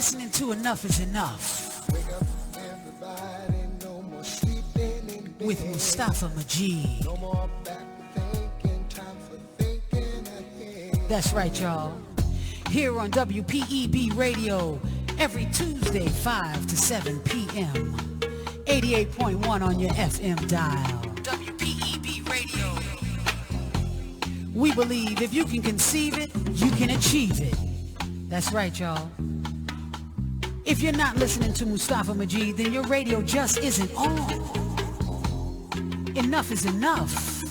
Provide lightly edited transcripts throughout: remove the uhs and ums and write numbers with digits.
listening to Enough is Enough with Mustafa Majid. That's right, y'all. Here on WPEB Radio, every Tuesday, 5 to 7 p.m. 88.1 on your FM dial. WPEB Radio. We believe if you can conceive it, you can achieve it. That's right, y'all. If you're not listening to Mustafa Majid, then your radio just isn't on. Enough is enough.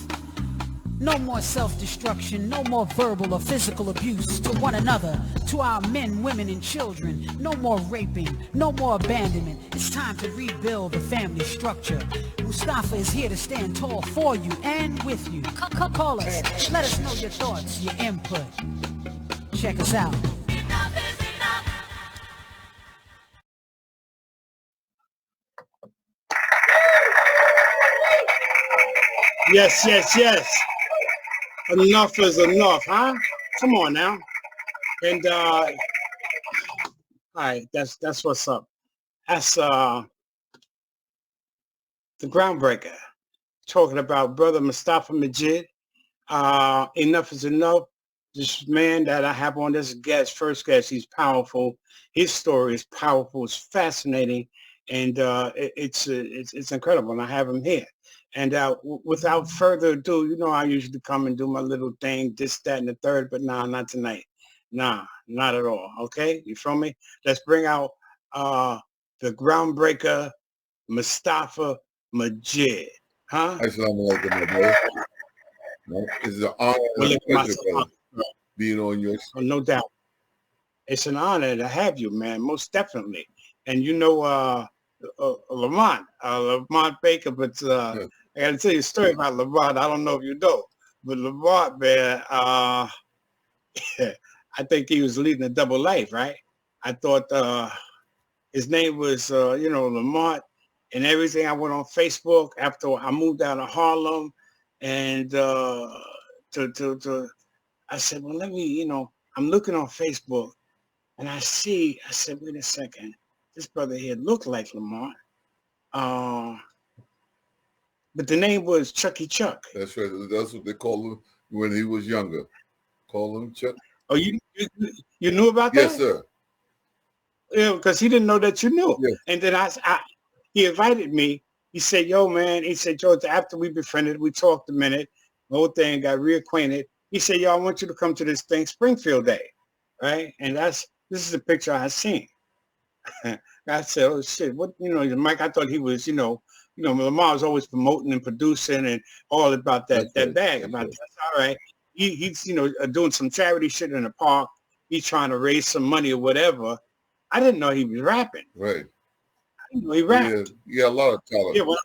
No more self-destruction, no more verbal or physical abuse to one another, to our men, women, and children. No more raping, no more abandonment. It's time to rebuild the family structure. Mustafa is here to stand tall for you and with you. Call us. Let us know your thoughts, your input. Check us out. Yes, yes, yes. Enough is enough, huh? Come on now. And all right, that's what's up. That's the groundbreaker. Talking about brother Mustafa Majid. Enough is enough. This man that I have on this first guest, he's powerful. His story is powerful. It's fascinating, and it's incredible. And I have him here. And without further ado, you know, I usually come and do my little thing, this, that, and the third, but nah, not tonight. Nah, not at all. Okay, you feel me? Let's bring out the groundbreaker, Mustafa Majid. Huh? Assalamu alaikum, my brother. It's an honor and a pleasure, brother, being on your show. No doubt. It's an honor to have you, man, most definitely. And you know, Lamont Baker, but I got to tell you a story about Lamont. I don't know if you know, but Lamont, man, I think he was leading a double life, right? I thought his name was, Lamont, and everything. I went on Facebook after I moved out of Harlem, and I said, well, let me, I'm looking on Facebook, and I said, wait a second, this brother here looked like Lamont. But the name was Chucky Chuck. That's right. That's what they called him when he was younger. Call him Chuck. Oh, you knew about that? Yes, sir. Yeah, because he didn't know that you knew. Yeah. And then he invited me. He said, yo, man, he said, George, after we befriended, we talked a minute, the whole thing, got reacquainted. He said, yo, I want you to come to this thing, Springfield Day, right? And this is the picture I seen. I said, oh, shit, what, Mike, I thought he was, Lamar was always promoting and producing and all about that bag. About that. All right. He's, doing some charity shit in the park. He's trying to raise some money or whatever. I didn't know he was rapping. Right. I didn't know he rapped. Yeah, he got a lot of talent. Yeah, well,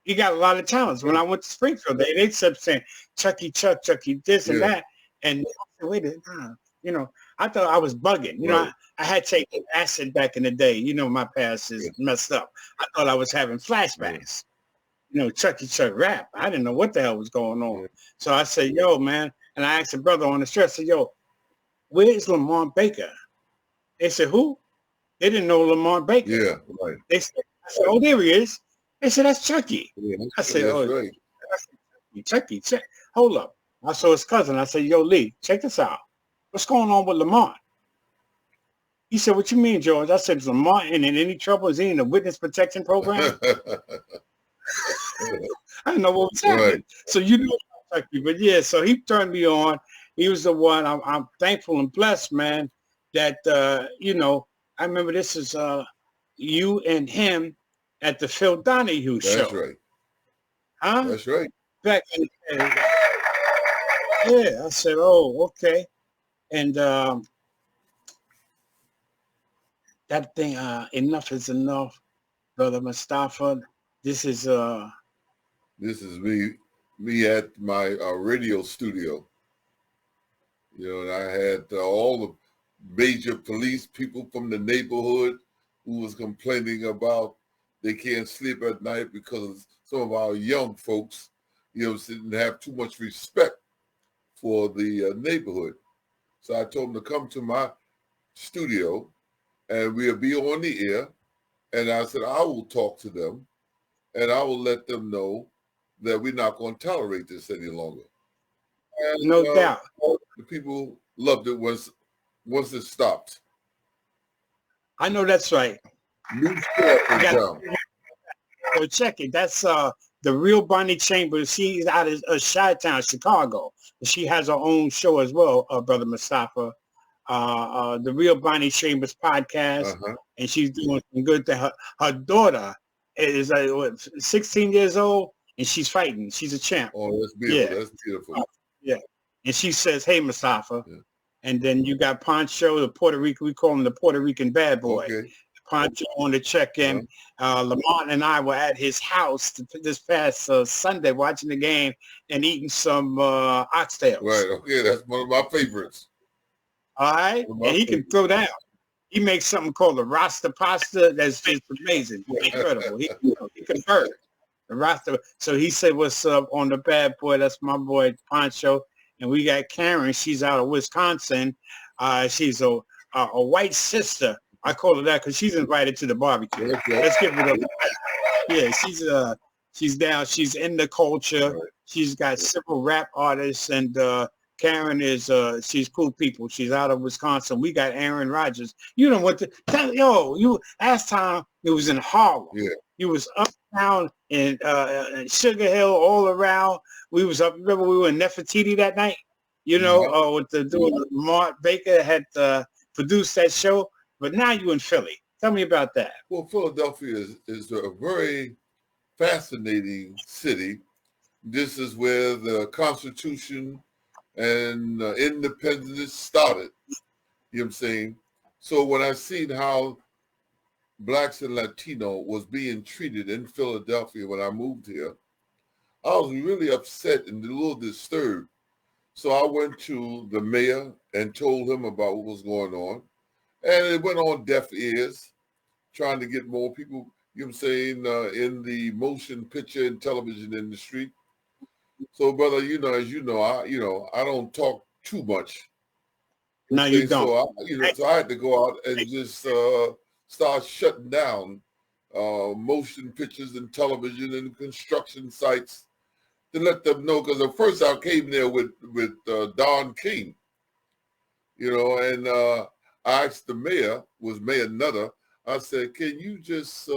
he got a lot of talents. When I went to Springfield, they kept saying, Chucky Chuck, Chucky this and that. And wait a minute, I thought I was bugging. I had taken acid back in the day. My past is messed up. I thought I was having flashbacks. Chucky Chuck rap. I didn't know what the hell was going on. So I said, yo, man. And I asked a brother on the street, I said, yo, where's Lamont Baker? They said, who? They didn't know Lamont Baker. Yeah, right. I said, oh, there he is. They said, that's Chucky. Yeah, I said, right. Chucky. Hold up. I saw his cousin. I said, yo, Lee, check this out. What's going on with Lamont? He said, what you mean, George? I said, is Lamont in any trouble? Is he in the witness protection program? I didn't know what was happening. Right. So you know Chucky. But yeah, so he turned me on. He was the one. I'm thankful and blessed, man, that, I remember this is you and him at the Phil Donahue show. That's right. Huh? That's right. Back in the day. Yeah, I said, oh, okay. And that thing, enough is enough, brother Mustafa. This is me at my radio studio. And I had all the major police people from the neighborhood who was complaining about they can't sleep at night because some of our young folks, didn't have too much respect for the neighborhood. So I told them to come to my studio and we'll be on the air. And I said, I will talk to them, and I will let them know that we're not going to tolerate this any longer. And, No doubt. The people loved it once it stopped. I know that's right. So check it. That's the real Bonnie Chambers. She's out of Chi-Town, Chicago. She has her own show as well, Brother Mustafa. The real Bonnie Chambers podcast, and she's doing some good things. Her daughter is 16 years old, and she's fighting. She's a champ. Oh, that's beautiful. Yeah. That's beautiful. Yeah. And she says, "Hey, Mustafa." Yeah. And then you got Poncho, the Puerto Rican. We call him the Puerto Rican bad boy. Okay. Poncho on the check-in. Lamont and I were at his house this past Sunday watching the game and eating some oxtails. Right. Okay. That's one of my favorites. All right. And he can throw down. He makes something called the Rasta pasta that's just amazing. Incredible. He can hurt. The Rasta. So he said, "What's up?" on the bad boy. That's my boy Poncho. And we got Karen. She's out of Wisconsin. She's a white sister. I call her that because she's invited to the barbecue. Okay. Let's give it up. Yeah, she's down. She's in the culture. Right. She's got several rap artists, and Karen is she's cool people. She's out of Wisconsin. We got Aaron Rodgers. You know what? You last time it was in Harlem. Yeah. He was uptown in Sugar Hill, all around. We was up. Remember, we were in Nefertiti that night. You know, with the Mark Baker had produced that show. But now you in Philly. Tell me about that. Well, Philadelphia is a very fascinating city. This is where the Constitution and independence started. You know what I'm saying? So when I seen how Blacks and Latino was being treated in Philadelphia when I moved here, I was really upset and a little disturbed. So I went to the mayor and told him about what was going on. And it went on deaf ears, trying to get more people, you know what I'm saying, in the motion picture and television industry. So, brother, as you know, I don't talk too much. No, you don't. So I had to go out and just start shutting down motion pictures and television and construction sites to let them know. Because at first I came there with Don King, and I asked the mayor, was Mayor Nutter, I said, can you just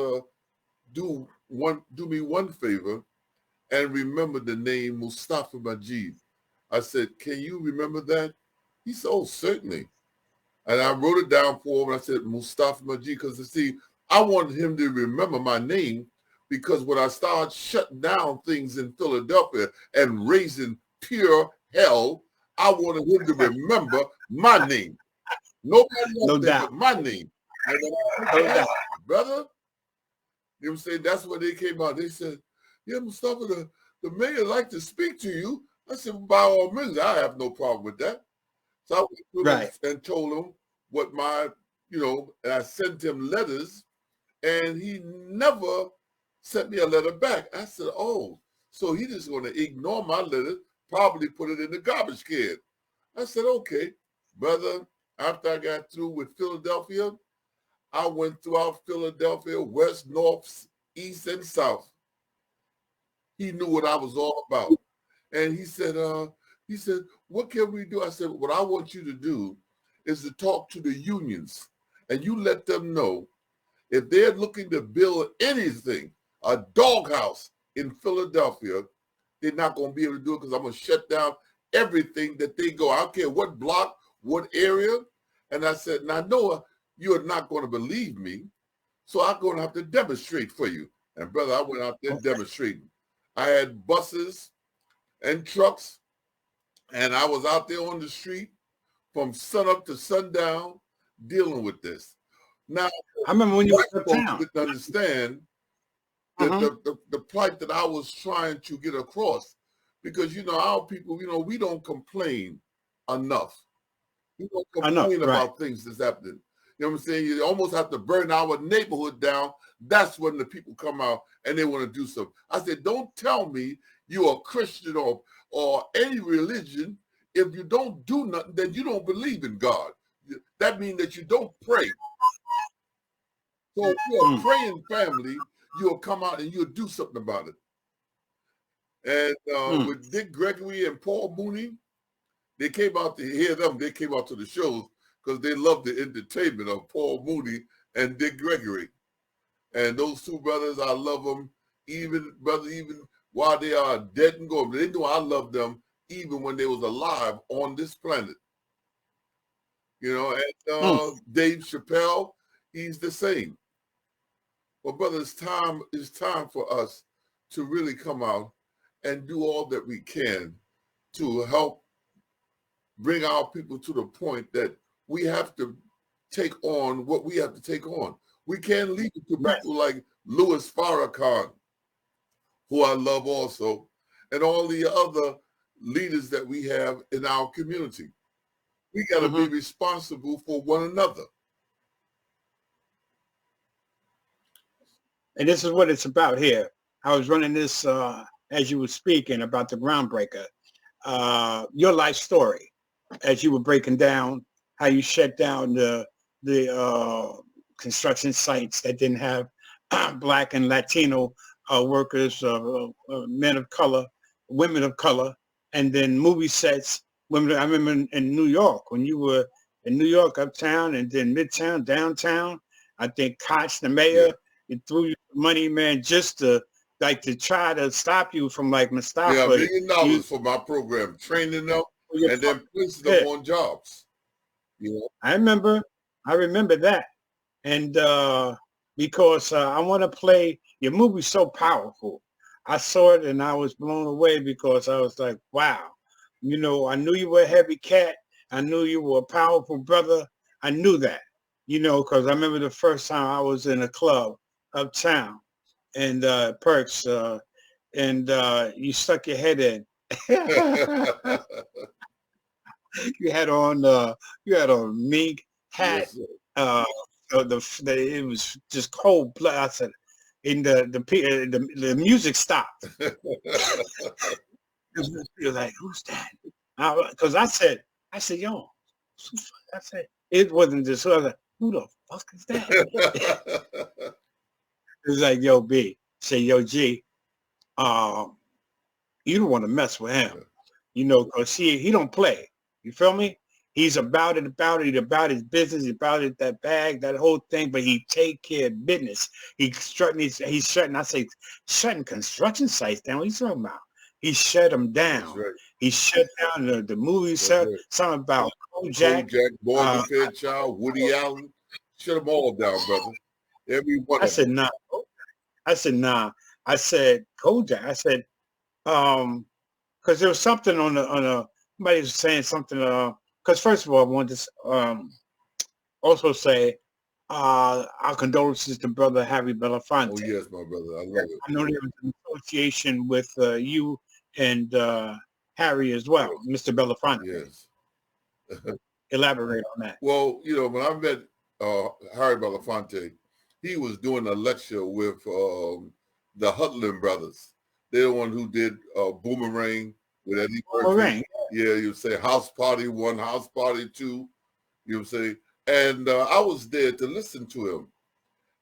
do me one favor and remember the name Mustafa Majid? I said, can you remember that? He said, oh, certainly. And I wrote it down for him. I said, Mustafa Majid, because see, I wanted him to remember my name, because when I started shutting down things in Philadelphia and raising pure hell, I wanted him to remember my name. Nobody else but my name. Brother, you know what I'm saying? That's when they came out. They said, yeah, Mustafa, the mayor like to speak to you. I said, by all means, I have no problem with that. So I went and told him what and I sent him letters, and he never sent me a letter back. I said, oh, so he just going to ignore my letter, probably put it in the garbage can. I said, okay, brother. After I got through with Philadelphia, I went throughout Philadelphia, west, north, east, and south. He knew what I was all about. And he said, what can we do? I said, what I want you to do is to talk to the unions, and you let them know if they're looking to build anything, a doghouse in Philadelphia, they're not going to be able to do it, because I'm going to shut down everything that they go. I don't care what block, what area. And I said, now, Noah, you are not going to believe me, so I'm going to have to demonstrate for you. And, brother, I went out there demonstrating. I had buses and trucks, and I was out there on the street from sunup to sundown dealing with this. Now, I remember when you were in town. Didn't understand the plight that I was trying to get across, because, our people, we don't complain enough. We don't complain about things that's happening. You know what I'm saying? You almost have to burn our neighborhood down. That's when the people come out and they want to do something. I said, don't tell me you're a Christian or any religion. If you don't do nothing, then you don't believe in God. That means that you don't pray. So if you're a praying family, you'll come out and you'll do something about it. And with Dick Gregory and Paul Mooney, they came out to hear them. They came out to the shows because they loved the entertainment of Paul Mooney and Dick Gregory. And those two brothers, I love them even while they are dead and gone. They know I love them even when they was alive on this planet. You know, and Dave Chappelle, he's the same. Well, brother, it's time for us to really come out and do all that we can to help bring our people to the point that we have to take on what we have to take on. We can't leave it to people like Louis Farrakhan, who I love also, and all the other leaders that we have in our community. We got to be responsible for one another. And this is what it's about here. I was running this as you were speaking about the groundbreaker, your life story, as you were breaking down how you shut down the construction sites that didn't have Black and Latino workers, men of color, women of color, and then movie sets. I remember in New York, when you were in New York, uptown, and then midtown, downtown, I think Koch, the mayor, he threw you money, man, just to try to stop you from like Mustafa. Yeah, $1 million for my program, training them and then placing them on jobs. You know? I remember that. And because I want to play, your movie's so powerful. I saw it and I was blown away because I was like, wow. You know, I knew you were a heavy cat. I knew you were a powerful brother. I knew that, you know, because I remember the first time I was in a club uptown and Perks, and you stuck your head in. You had on a mink hat. Yes, it was just cold blood. I said, and the music stopped. It was like, who's that? Because I said, yo, I said, it wasn't just, so I was like, who the fuck is that? It was like, yo, B, say, yo, G, you don't want to mess with him, you know, because he don't play. You feel me? He's about his business, about it, that bag, that whole thing, but he take care of business. He's shutting, I say, shutting construction sites down. What are you talking about? He shut them down. Right. He shut down the movie set. Right. Something about Kojak, Morgan Fairchild, Woody Allen. Shut them all down, brother. Every one. I said, nah. I said, Kojak. I said, because there was something on a somebody was saying something. Because first of all, I wanted to also say our condolences to brother Harry Belafonte. Oh yes, my brother. I love it. I know there was an association with you and Harry as well, Mr. Belafonte. Yes. Elaborate on that. Well, you know, when I met Harry Belafonte, he was doing a lecture with the Hudlin brothers. They're the one who did Boomerang with Eddie Murphy. Boomerang. Yeah, you say House Party 1, House Party 2. You say, and I was there to listen to him.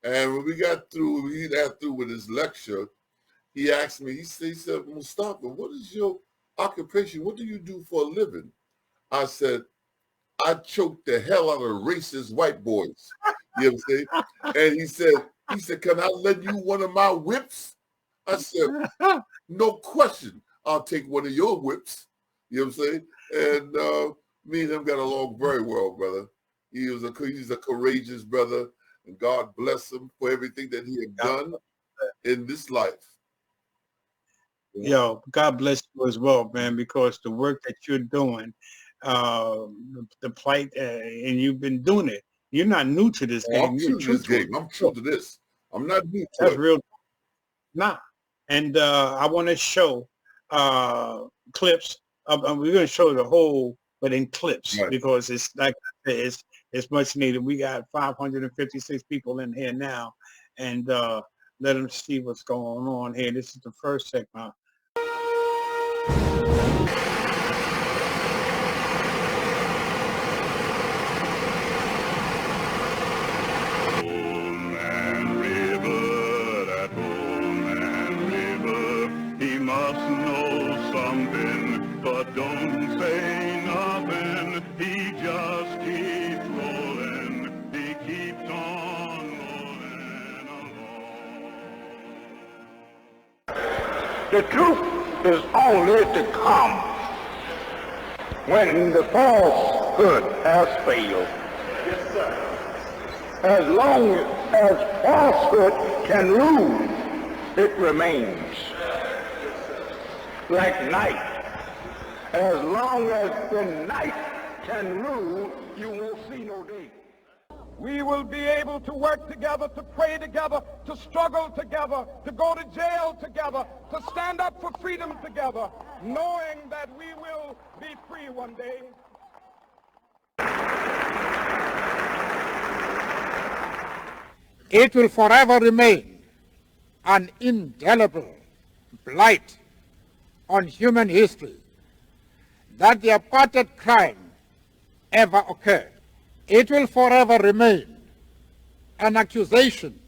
And when he got through with his lecture, he asked me, he said, Mustafa, what is your occupation? What do you do for a living? I said, I choke the hell out of racist white boys. You know what I'm saying? And he said, can I lend you one of my whips? I said, no question. I'll take one of your whips. You know what I'm saying? And me and him got along very well, brother. He's a courageous brother, and God bless him for everything that he had done in this life. Yo, God bless you as well, man, because the work that you're doing, the plight, and you've been doing it. You're not new to this game. I'm true to this game. I'm true to this. I'm not new to That's it. Real. Nah. And I want to show clips. We're going to show the whole, but in clips, right, because it's like it's much needed. We got 556 people in here now, and let them see what's going on here. This is the first segment. The truth is only to come when the falsehood has failed. Yes, sir. As long as falsehood can rule, it remains. Like night. As long as the night can rule, you won't see no day. We will be able to work together, to pray together, to struggle together, to go to jail together, to stand up for freedom together, knowing that we will be free one day. It will forever remain an indelible blight on human history that the apartheid crime ever occurred. It will forever remain an accusation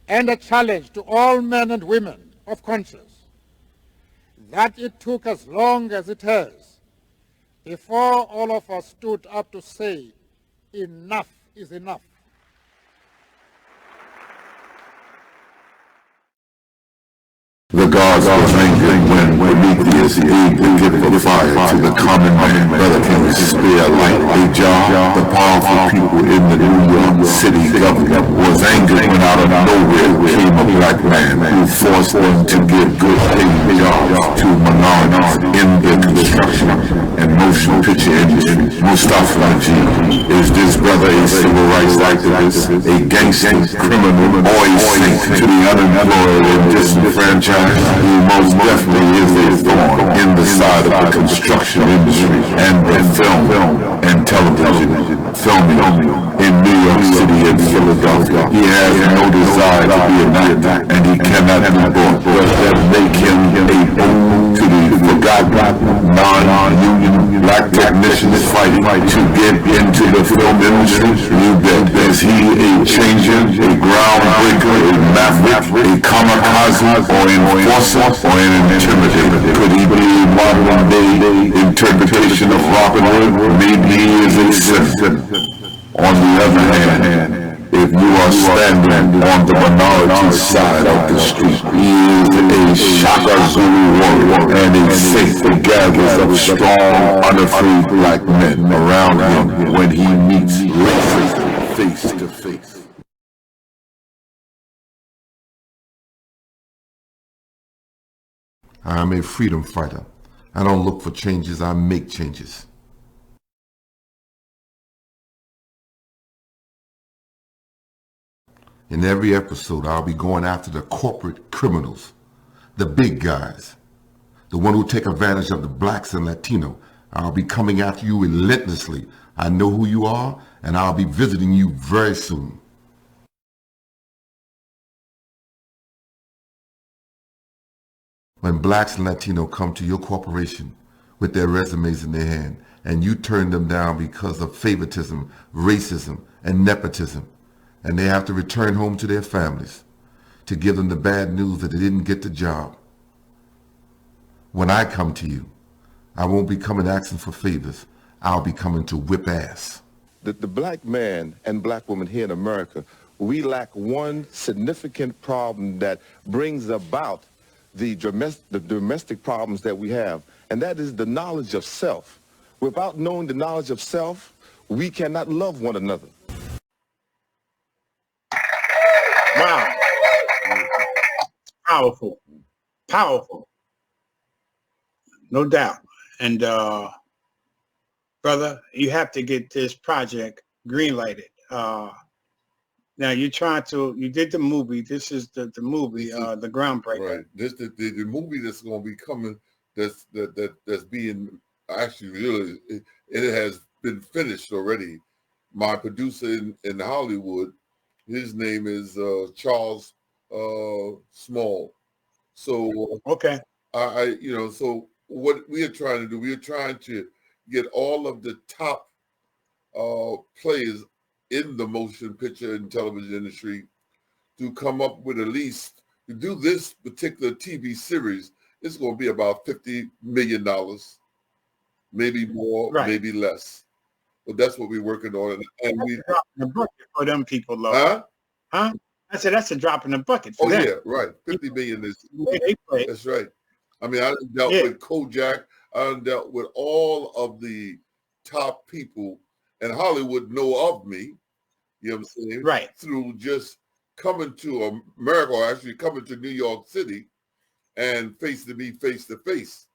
and a challenge to all men and women of conscience that it took as long as it has before all of us stood up to say enough is enough. The gods was angry when Prometheus gave the gift of fire to the common man, Brother King spare like a jar. The powerful people in the New York City government was angry when out of nowhere came a black man who forced them to give good paying jobs to minorities in the construction and motion picture industry. Mustafa Majid, is this brother a civil rights activist, a gangster, criminal, or a saint to the unemployed and disenfranchised? He most definitely is a thorn in the side of the construction industry and the film and television filming in New York City and Philadelphia. He has no desire to be an actor, and he cannot be bought. Does that make him a boon to the forgotten non-union black technicians fighting to get into the film industry? You bet. Is he a changer, a groundbreaker, a maverick, a kamikaze, or an enforcer, or an intimidator? Could he be a modern day interpretation of Robin Hood? Maybe he is a sinner. On the other hand, if you are standing on the minority side of the street, he is a Shaka Zulu warrior and a saint that gathers of strong, unafraid black men around him when he meets racism face to face. I am a freedom fighter. I don't look for changes, I make changes. In every episode, I'll be going after the corporate criminals, the big guys, the one who take advantage of the blacks and Latino. I'll be coming after you relentlessly. I know who you are, and I'll be visiting you very soon. When blacks and Latino come to your corporation with their resumes in their hand, and you turn them down because of favoritism, racism, and nepotism, and they have to return home to their families to give them the bad news that they didn't get the job. When I come to you, I won't be coming asking for favors. I'll be coming to whip ass. The black man and black woman here in America, we lack one significant problem that brings about the domestic problems that we have, and that is the knowledge of self. Without knowing the knowledge of self, we cannot love one another. Wow. Powerful. Powerful. No doubt. And brother, you have to get this project green-lighted. Now you did the movie. This is the movie, the Groundbreaker. Right. This the movie that's going to be coming. That's being actually really. It has been finished already. My producer in Hollywood, his name is Charles Small. So okay. So what we are trying to do, we are trying to get all of the top players in the motion picture and television industry to come up with at least, to do this particular TV series, it's going to be about $50 million, maybe more, right, maybe less. But that's what we're working on. And we the budget for them people, though. Huh? I said, that's a drop in the bucket for Oh, them. yeah, right. 50 million is, They play. that's right. I mean, I done dealt with Kojak. I done dealt with all of the top people, and Hollywood know of me, you know what I'm saying? Right. Through just coming to America, or actually coming to New York City and facing me face to face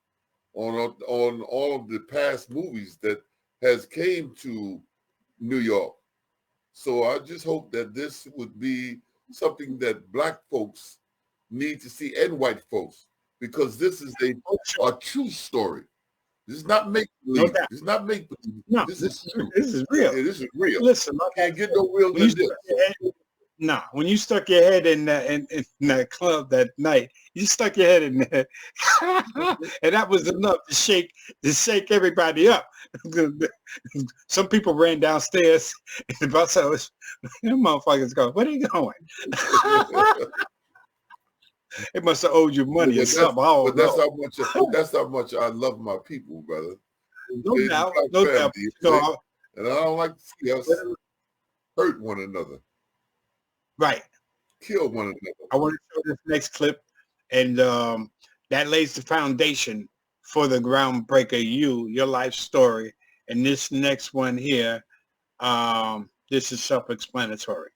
on all of the past movies that has came to New York. So I just hope that this would be something that Black folks need to see, and white folks, because this is a true story. This is not make-believe. No doubt. This is not make-believe. No, this is true. This is real. Yeah, this is real. Listen, Can't get no real than this. Nah, when you stuck your head in that club that night, you stuck your head in there, and that was enough to shake everybody up. Some people ran downstairs, and the bus was, them motherfuckers go, "Where they going?" They must have owed you money or something. But that's how much I love my people, brother. No doubt, no doubt. And I don't like to see us hurt one another. Right. Kill one another. I want to show this next clip, and that lays the foundation for the groundbreaker, your life story. And this next one here, this is self-explanatory.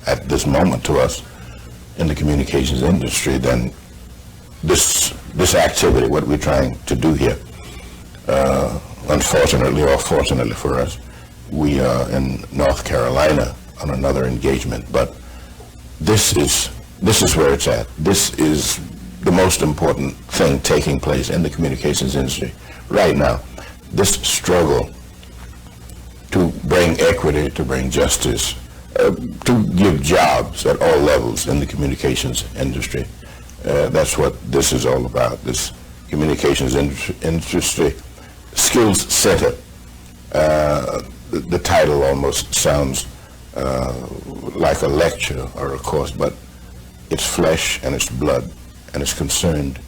At this moment to us in the communications industry than this activity, what we're trying to do here. Unfortunately or fortunately for us, we are in North Carolina on another engagement, but this is where it's at. This is the most important thing taking place in the communications industry right now. This struggle to bring equity, to bring justice, to give jobs at all levels in the communications industry. That's what this is all about. This communications industry skills center. The title almost sounds like a lecture or a course, but it's flesh and it's blood, and it's concerned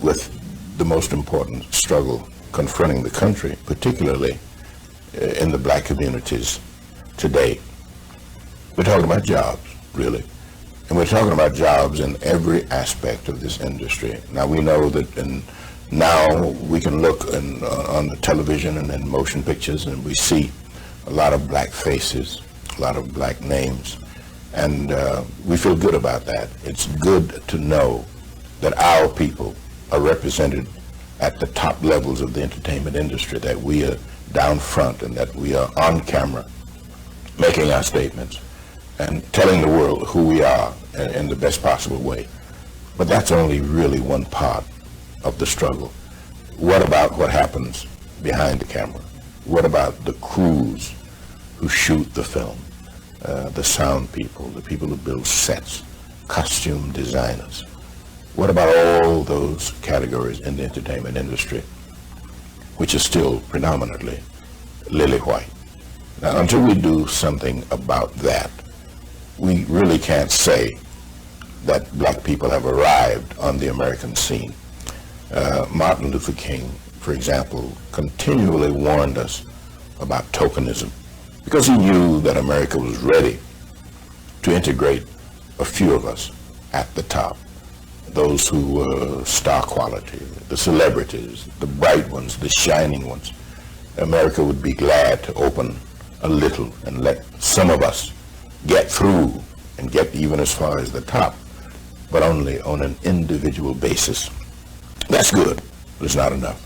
with the most important struggle confronting the country, particularly in the Black communities today. We're talking about jobs, really. And we're talking about jobs in every aspect of this industry. Now, we know that now we can look on the television and in motion pictures, and we see a lot of Black faces, a lot of Black names, and we feel good about that. It's good to know that our people are represented at the top levels of the entertainment industry, that we are down front and that we are on camera making our statements and telling the world who we are in the best possible way. But that's only really one part of the struggle. What about what happens behind the camera? What about the crews who shoot the film, the sound people, the people who build sets, costume designers? What about all those categories in the entertainment industry, which is still predominantly lily white? Now, until we do something about that, we really can't say that Black people have arrived on the American scene. Martin Luther King, for example, continually warned us about tokenism because he knew that America was ready to integrate a few of us at the top, those who were star quality, the celebrities, the bright ones, the shining ones. America would be glad to open a little and let some of us get through and get even as far as the top, but only on an individual basis. That's good, but it's not enough.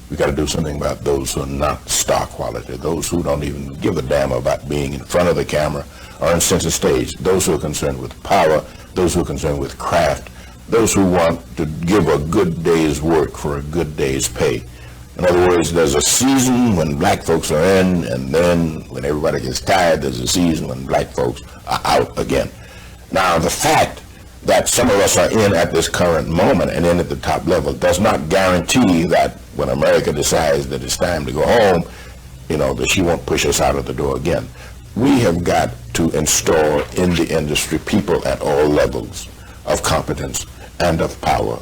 We got to do something about those who are not star quality, those who don't even give a damn about being in front of the camera or on center stage, those who are concerned with power, those who are concerned with craft, those who want to give a good day's work for a good day's pay. In other words, there's a season when Black folks are in, and then when everybody gets tired, there's a season when Black folks are out again. Now, the fact that some of us are in at this current moment and in at the top level does not guarantee that when America decides that it's time to go home, that she won't push us out of the door again. We have got to install in the industry people at all levels of competence and of power,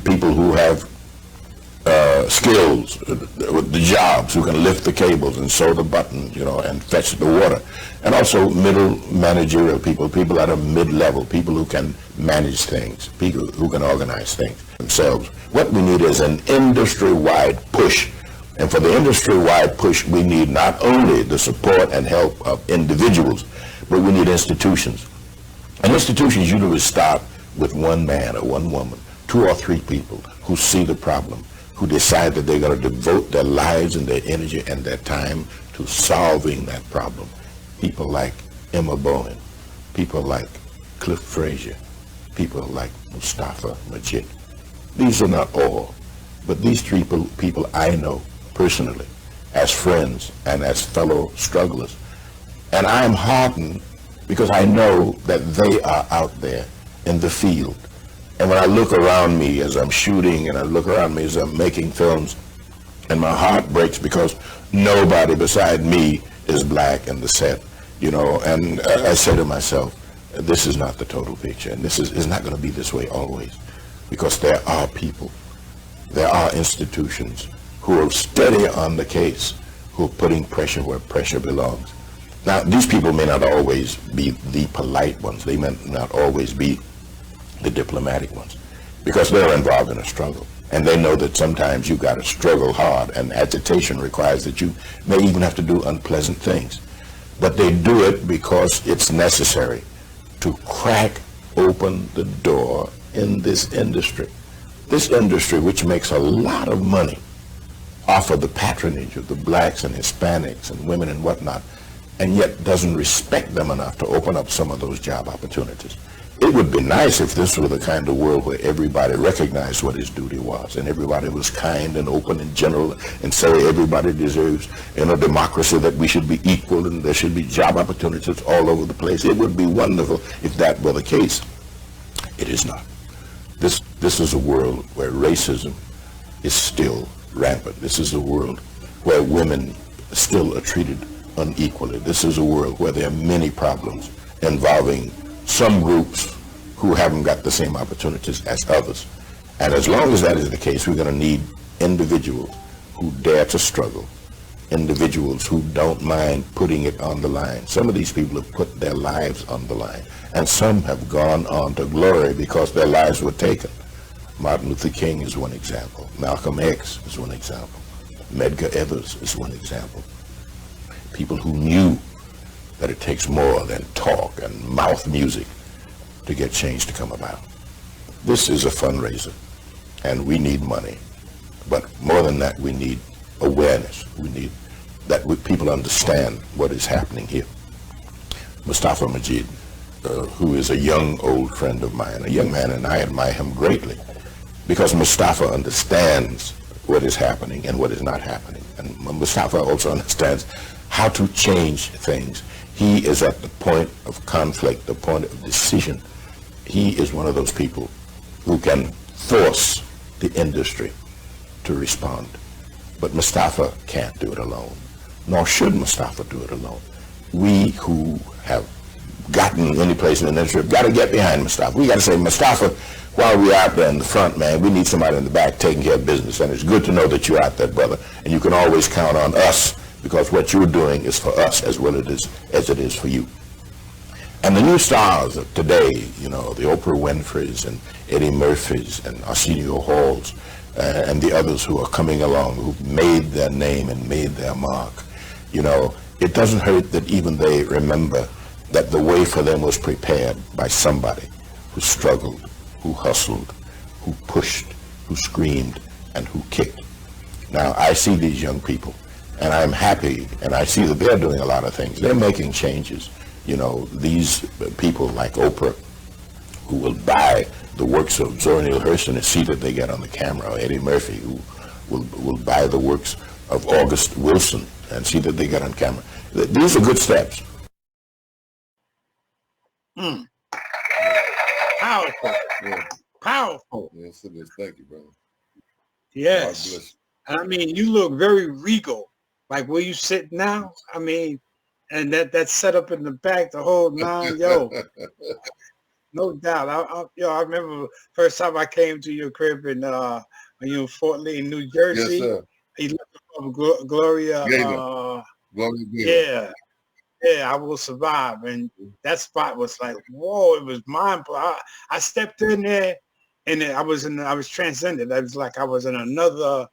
people who have skills with the jobs, who can lift the cables and sew the buttons, and fetch the water. And also middle managerial people that are mid-level, people who can manage things, people who can organize things themselves. What we need is an industry-wide push. And for the industry-wide push, we need not only the support and help of individuals, but we need institutions. And institutions usually start with one man or one woman, 2 or 3 people who see the problem, who decide that they're going to devote their lives and their energy and their time to solving that problem. People like Emma Bowen, people like Cliff Frazier, people like Mustafa Majid. These are not all, but these 3 people I know personally as friends and as fellow strugglers. And I am heartened because I know that they are out there in the field. And when I look around me as I'm shooting and I look around me as I'm making films, and my heart breaks because nobody beside me is black in the set, and I say to myself, this is not the total picture, and this is not going to be this way always, because there are people, there are institutions who are steady on the case, who are putting pressure where pressure belongs. Now, these people may not always be the polite ones. They may not always be the diplomatic ones, because they're involved in a struggle. And they know that sometimes you got to struggle hard, and agitation requires that you may even have to do unpleasant things. But they do it because it's necessary to crack open the door in this industry. This industry, which makes a lot of money off of the patronage of the blacks and Hispanics and women and whatnot, and yet doesn't respect them enough to open up some of those job opportunities. It would be nice if this were the kind of world where everybody recognized what his duty was, and everybody was kind and open and general, and say everybody deserves, in a democracy, that we should be equal and there should be job opportunities all over the place. It would be wonderful if that were the case. It is not. This is a world where racism is still rampant. This is a world where women still are treated unequally. This is a world where there are many problems involving some groups who haven't got the same opportunities as others. And as long as that is the case, we're going to need individuals who dare to struggle, individuals who don't mind putting it on the line. Some of these people have put their lives on the line, and some have gone on to glory because their lives were taken. Martin Luther King is one example. Malcolm X is one example. Medgar Evers is one example. People who knew that it takes more than talk and mouth music to get change to come about. This is a fundraiser, and we need money. But more than that, we need awareness. We need that people understand what is happening here. Mustafa Majid, who is a young old friend of mine, a young man, and I admire him greatly, because Mustafa understands what is happening and what is not happening. And Mustafa also understands how to change things. He is at the point of conflict, the point of decision. He is one of those people who can force the industry to respond. But Mustafa can't do it alone, nor should Mustafa do it alone. We who have gotten any place in the industry have got to get behind Mustafa. We got to say, Mustafa, while we're out there in the front, man, we need somebody in the back taking care of business. And it's good to know that you're out there, brother. And you can always count on us, because what you're doing is for us as well as it is for you. And the new stars of today, the Oprah Winfreys and Eddie Murphys and Arsenio Halls and the others who are coming along, who've made their name and made their mark, it doesn't hurt that even they remember that the way for them was prepared by somebody who struggled, who hustled, who pushed, who screamed, and who kicked. Now, I see these young people, and I'm happy, and I see that they're doing a lot of things. They're making changes. These people like Oprah, who will buy the works of Zora Neale Hurston and see that they get on the camera, or Eddie Murphy, who will buy the works of August Wilson and see that they get on camera. These are good steps. Powerful. Yeah. Powerful. Yes, it is. Thank you, brother. Yes. God bless And I mean, you look very regal, like where you sit now. I mean, and that set up in the back, the whole nine, yo. No doubt. I remember first time I came to your crib in when you were in Fort Lee, New Yes, Jersey. sir. He looked up Gloria. Gaynor. Gloria Gaynor. Yeah, I Will Survive. And that spot was like, whoa, it was mind-blowing. I stepped in there and then I was transcended. I was like, I was in another,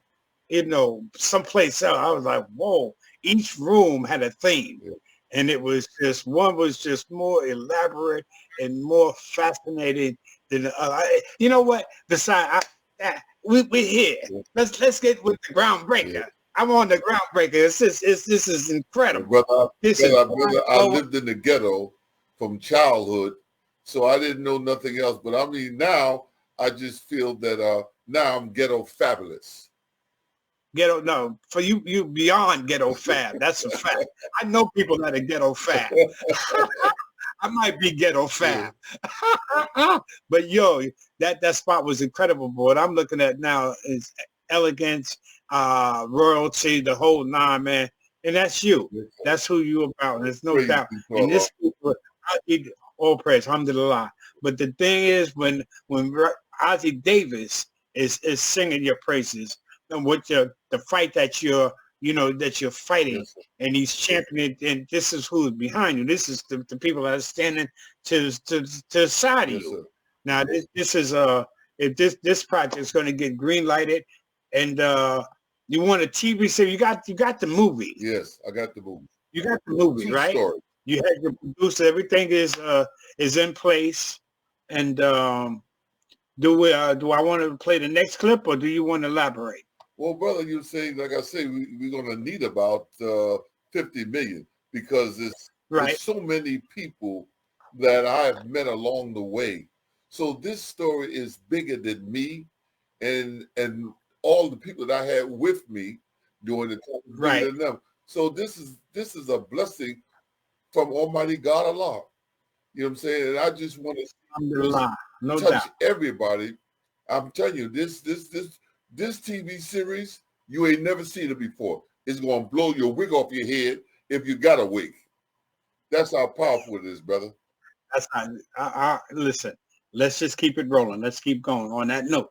someplace else. I was like, whoa, each room had a theme. Yeah. And it was just, one was just more elaborate and more fascinating than the other. You know what? Besides, we're here. Yeah. Let's get with the groundbreaker. Yeah. I'm on the groundbreaker. This is incredible. Brother, I Oh. lived in the ghetto from childhood, so I didn't know nothing else. But I mean, now I just feel that now I'm ghetto fabulous. Ghetto, no, for you beyond ghetto fab. That's a fact. I know people that are ghetto fab. I might be ghetto fab. But yo, that spot was incredible, boy. What I'm looking at now is elegance, royalty, the whole nine, man. And that's you. That's who you about. There's no Praise doubt. be to And Allah. this I give all praise, alhamdulillah. But the thing is, when Ozzie Davis is singing your praises, and what the fight that you're fighting, Yes, sir. and he's championing, and this is who's behind you. This is the people that are standing to the side of Yes, you. sir. Now this is if this project is going to get green lighted, and you want a TV series, you got the movie. Yes, I got the movie. You got the movie, True right? story. You had your producer. Everything is in place. And do I want to play the next clip, or do you want to elaborate? Well, brother, you're saying, like I say, we're going to need about 50 million because Right. there's so many people that I have met along the way. So this story is bigger than me and all the people that I had with me during the time, bigger Right. than them. So this is a blessing from Almighty God Allah. You know what I'm saying? And I just want to Alhamdulillah, no touch doubt. everybody. I'm telling you, this TV series, you ain't never seen it before. It's gonna blow your wig off your head if you got a wig. That's how powerful it is, brother. That's not. Listen. Let's just keep it rolling. Let's keep going on that note.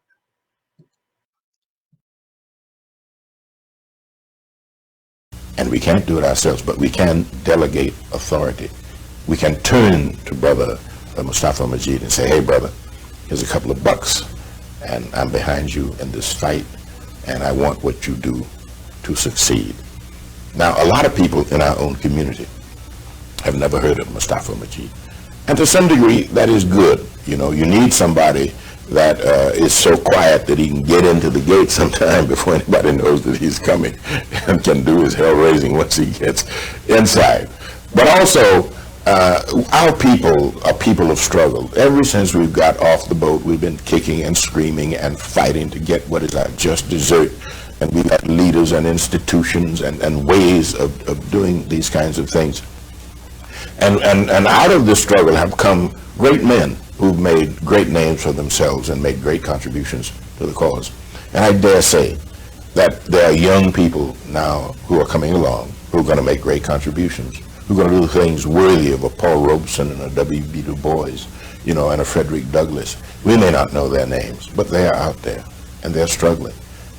And we can't do it ourselves, but we can delegate authority. We can turn to Brother Mustafa Majid and say, hey, brother, here's a couple of bucks, and I'm behind you in this fight, and I want what you do to succeed. Now, a lot of people in our own community have never heard of Mustafa Majid. And to some degree, that is good. You know, you need somebody that is so quiet that he can get into the gate sometime before anybody knows that he's coming and can do his hell raising once he gets inside. But also, our people are people of struggle. Ever since we've got off the boat, we've been kicking and screaming and fighting to get what is our just desert. And we've got leaders and institutions and ways of doing these kinds of things. And out of this struggle have come great men who've made great names for themselves and made great contributions to the cause. And I dare say that there are young people now who are coming along who are going to make great contributions, who are going to do things worthy of a Paul Robeson and a W.B. Du Bois, you know, and a Frederick Douglass. We may not know their names, but they are out there, and they're struggling.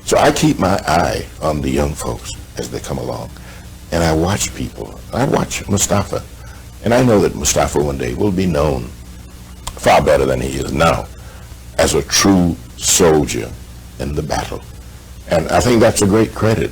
So I keep my eye on the young folks as they come along, and I watch people. I watch Mustafa, and I know that Mustafa one day will be known far better than he is now as a true soldier in the battle. And I think that's a great credit.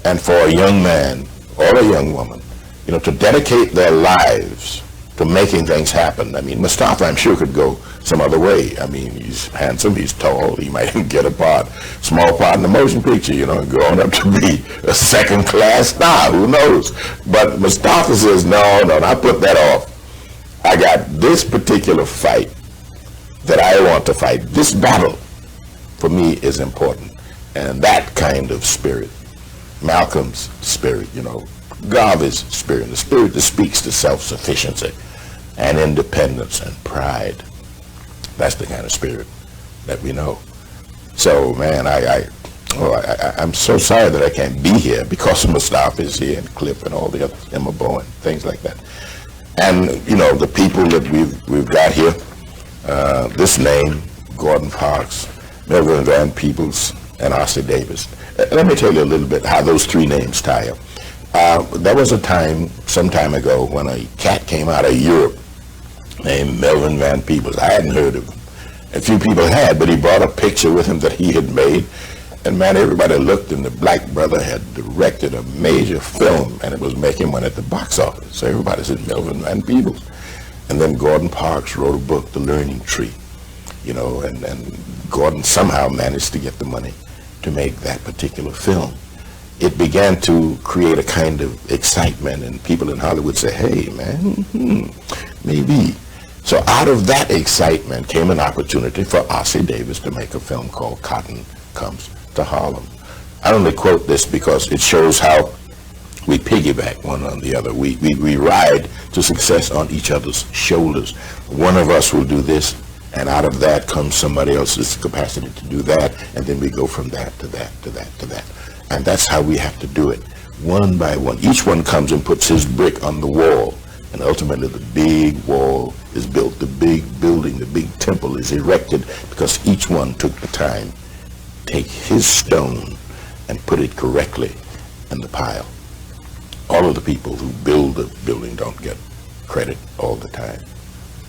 And for a young man or a young woman, you know, to dedicate their lives to making things happen. I mean, Mustafa, I'm sure, could go some other way. I mean, he's handsome, he's tall, he might even get a small part in the motion picture, you know, going up to be a second-class star, who knows? But Mustafa says, no, I put that off. I got this particular fight that I want to fight. This battle, for me, is important. And that kind of spirit, Malcolm's spirit, you know, Garvey's spirit, the spirit that speaks to self-sufficiency and independence and pride. That's the kind of spirit that we know. So, man, I'm so sorry that I can't be here because Mustafa is here and Cliff and all the others, Emma Bowen, things like that. And, you know, the people that we've got here, this name, Gordon Parks, Melvin Van Peebles, and Ossie Davis. Let me tell you a little bit how those three names tie up. There was a time, some time ago, when a cat came out of Europe named Melvin Van Peebles. I hadn't heard of him. A few people had, but he brought a picture with him that he had made. And man, everybody looked, and the black brother had directed a major film, and it was making money at the box office. So everybody said Melvin Van Peebles. And then Gordon Parks wrote a book, The Learning Tree, you know, and Gordon somehow managed to get the money to make that particular film. It began to create a kind of excitement, and people in Hollywood say, hey, man, maybe. So out of that excitement came an opportunity for Ossie Davis to make a film called Cotton Comes to Harlem. I only quote this because it shows how we piggyback one on the other. We ride to success on each other's shoulders. One of us will do this, and out of that comes somebody else's capacity to do that, and then we go from that to that to that to that. And that's how we have to do it, one by one. Each one comes and puts his brick on the wall, and ultimately the big wall is built, the big building, the big temple is erected, because each one took the time to take his stone and put it correctly in the pile. All of the people who build a building don't get credit all the time,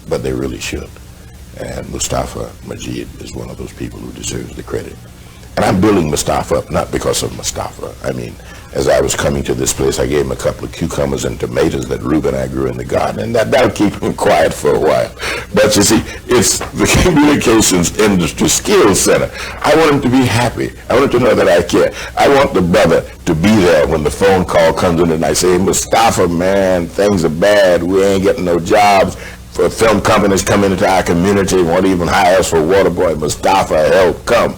but they really should. And Mustafa Majid is one of those people who deserves the credit. And I'm building Mustafa up, not because of Mustafa. I mean, as I was coming to this place, I gave him a couple of cucumbers and tomatoes that Reuben and I grew in the garden, and that'll keep him quiet for a while. But you see, it's the Communications Industry Skills Center. I want him to be happy. I want him to know that I care. I want the brother to be there when the phone call comes in and I say, Mustafa, man, things are bad. We ain't getting no jobs. For film companies coming into our community, won't even hire us for water boy. Mustafa, help, come.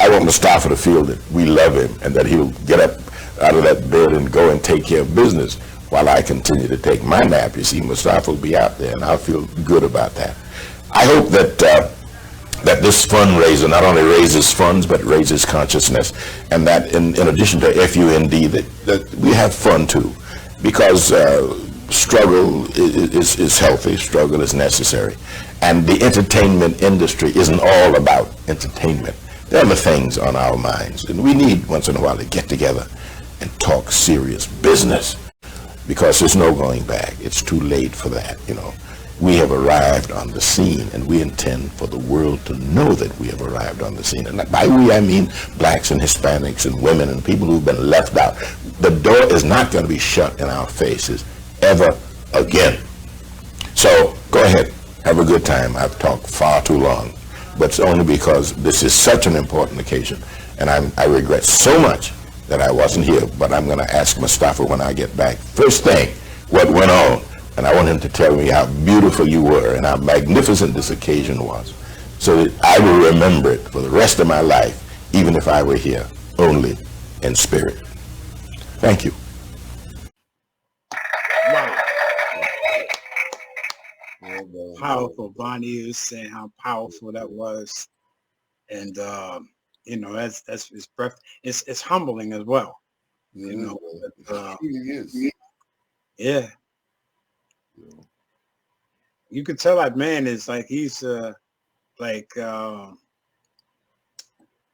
I want Mustafa to feel that we love him and that he'll get up out of that bed and go and take care of business while I continue to take my nap. You see, Mustafa will be out there, and I'll feel good about that. I hope that that this fundraiser not only raises funds, but raises consciousness, and that in addition to FUND, that we have fun too, because struggle is healthy, struggle is necessary, and the entertainment industry isn't all about entertainment. There are other things on our minds, and we need once in a while to get together and talk serious business, because there's no going back. It's too late for that, you know. We have arrived on the scene, and we intend for the world to know that we have arrived on the scene. And by we, I mean blacks and Hispanics and women and people who've been left out. The door is not going to be shut in our faces ever again. So go ahead, have a good time. I've talked far too long, but it's only because this is such an important occasion, and I regret so much that I wasn't here, but I'm going to ask Mustafa when I get back, first thing, what went on, and I want him to tell me how beautiful you were and how magnificent this occasion was, so that I will remember it for the rest of my life, even if I were here only in spirit. Thank you. Wow. Powerful. Bonnie was saying how powerful that was, and you know, that's it's breath. It's humbling as well. Yeah, you know, it really is. Yeah. You could tell that man is like he's like you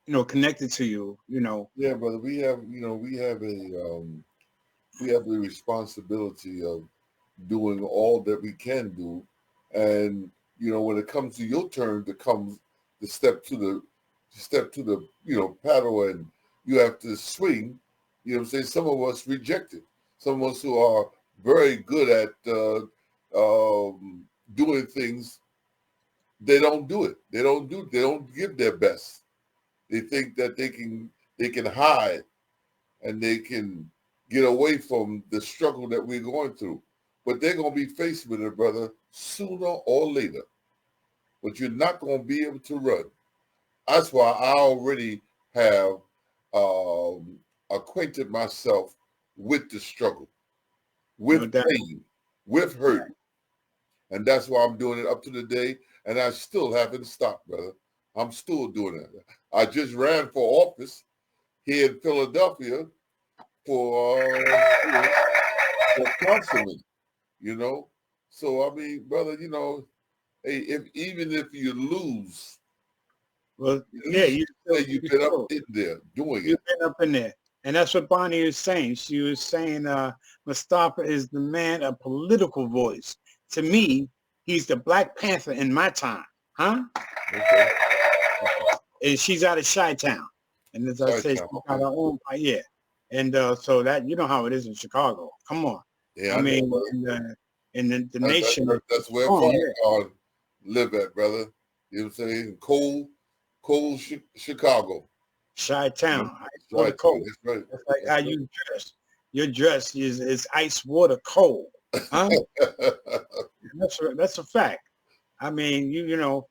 know, connected to you. You know. Yeah, brother. We have the responsibility of doing all that we can do, and you know, when it comes to your turn to come to step to the you know, paddle, and you have to swing. You know what I'm saying? Some of us reject it. Some of us who are very good at doing things, they don't do it. They don't give their best. They think that they can hide and they can get away from the struggle that we're going through. But they're going to be faced with it, brother, sooner or later. But you're not going to be able to run. That's why I already have acquainted myself with the struggle, with pain, with hurt. And that's why I'm doing it up to the day. And I still haven't stopped, brother. I'm still doing it. I just ran for office here in Philadelphia for councilman, you know. So, I mean, brother, you know, hey, even if you lose, Well, yeah, You've been up in there doing it. You've been up in there. And that's what Bonnie is saying. She was saying Mustafa is the man of political voice. To me, he's the Black Panther in my time. Huh? Okay. And she's out of Chi-Town. And as I said, she's got her own, yeah. And so that, you know how it is in Chicago. Come on. Yeah, I mean, in the nation. That's where Farrakhan live at, brother. You know what I'm saying? Cold Chicago. Chi-Town. That's right. That's like how you dress. Your dress is ice water cold. Huh? That's a fact. I mean, you know,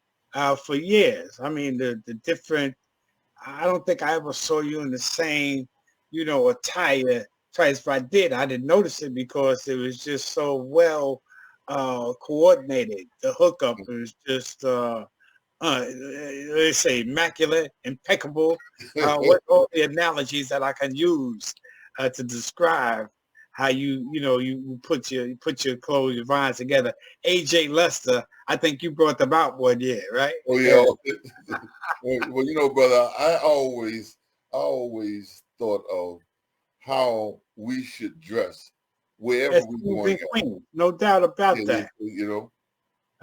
for years. I mean, the different, I don't think I ever saw you in the same, you know, attire twice. If I did, I didn't notice it because it was just so well coordinated. The hookup was just they say immaculate, impeccable. What all the analogies that I can use to describe how you put your clothes, your vines together. AJ Lester, I think you brought them out one year, right? Oh yeah. Well, you know, brother, I always thought of how we should dress wherever we're going. No doubt about that. You know.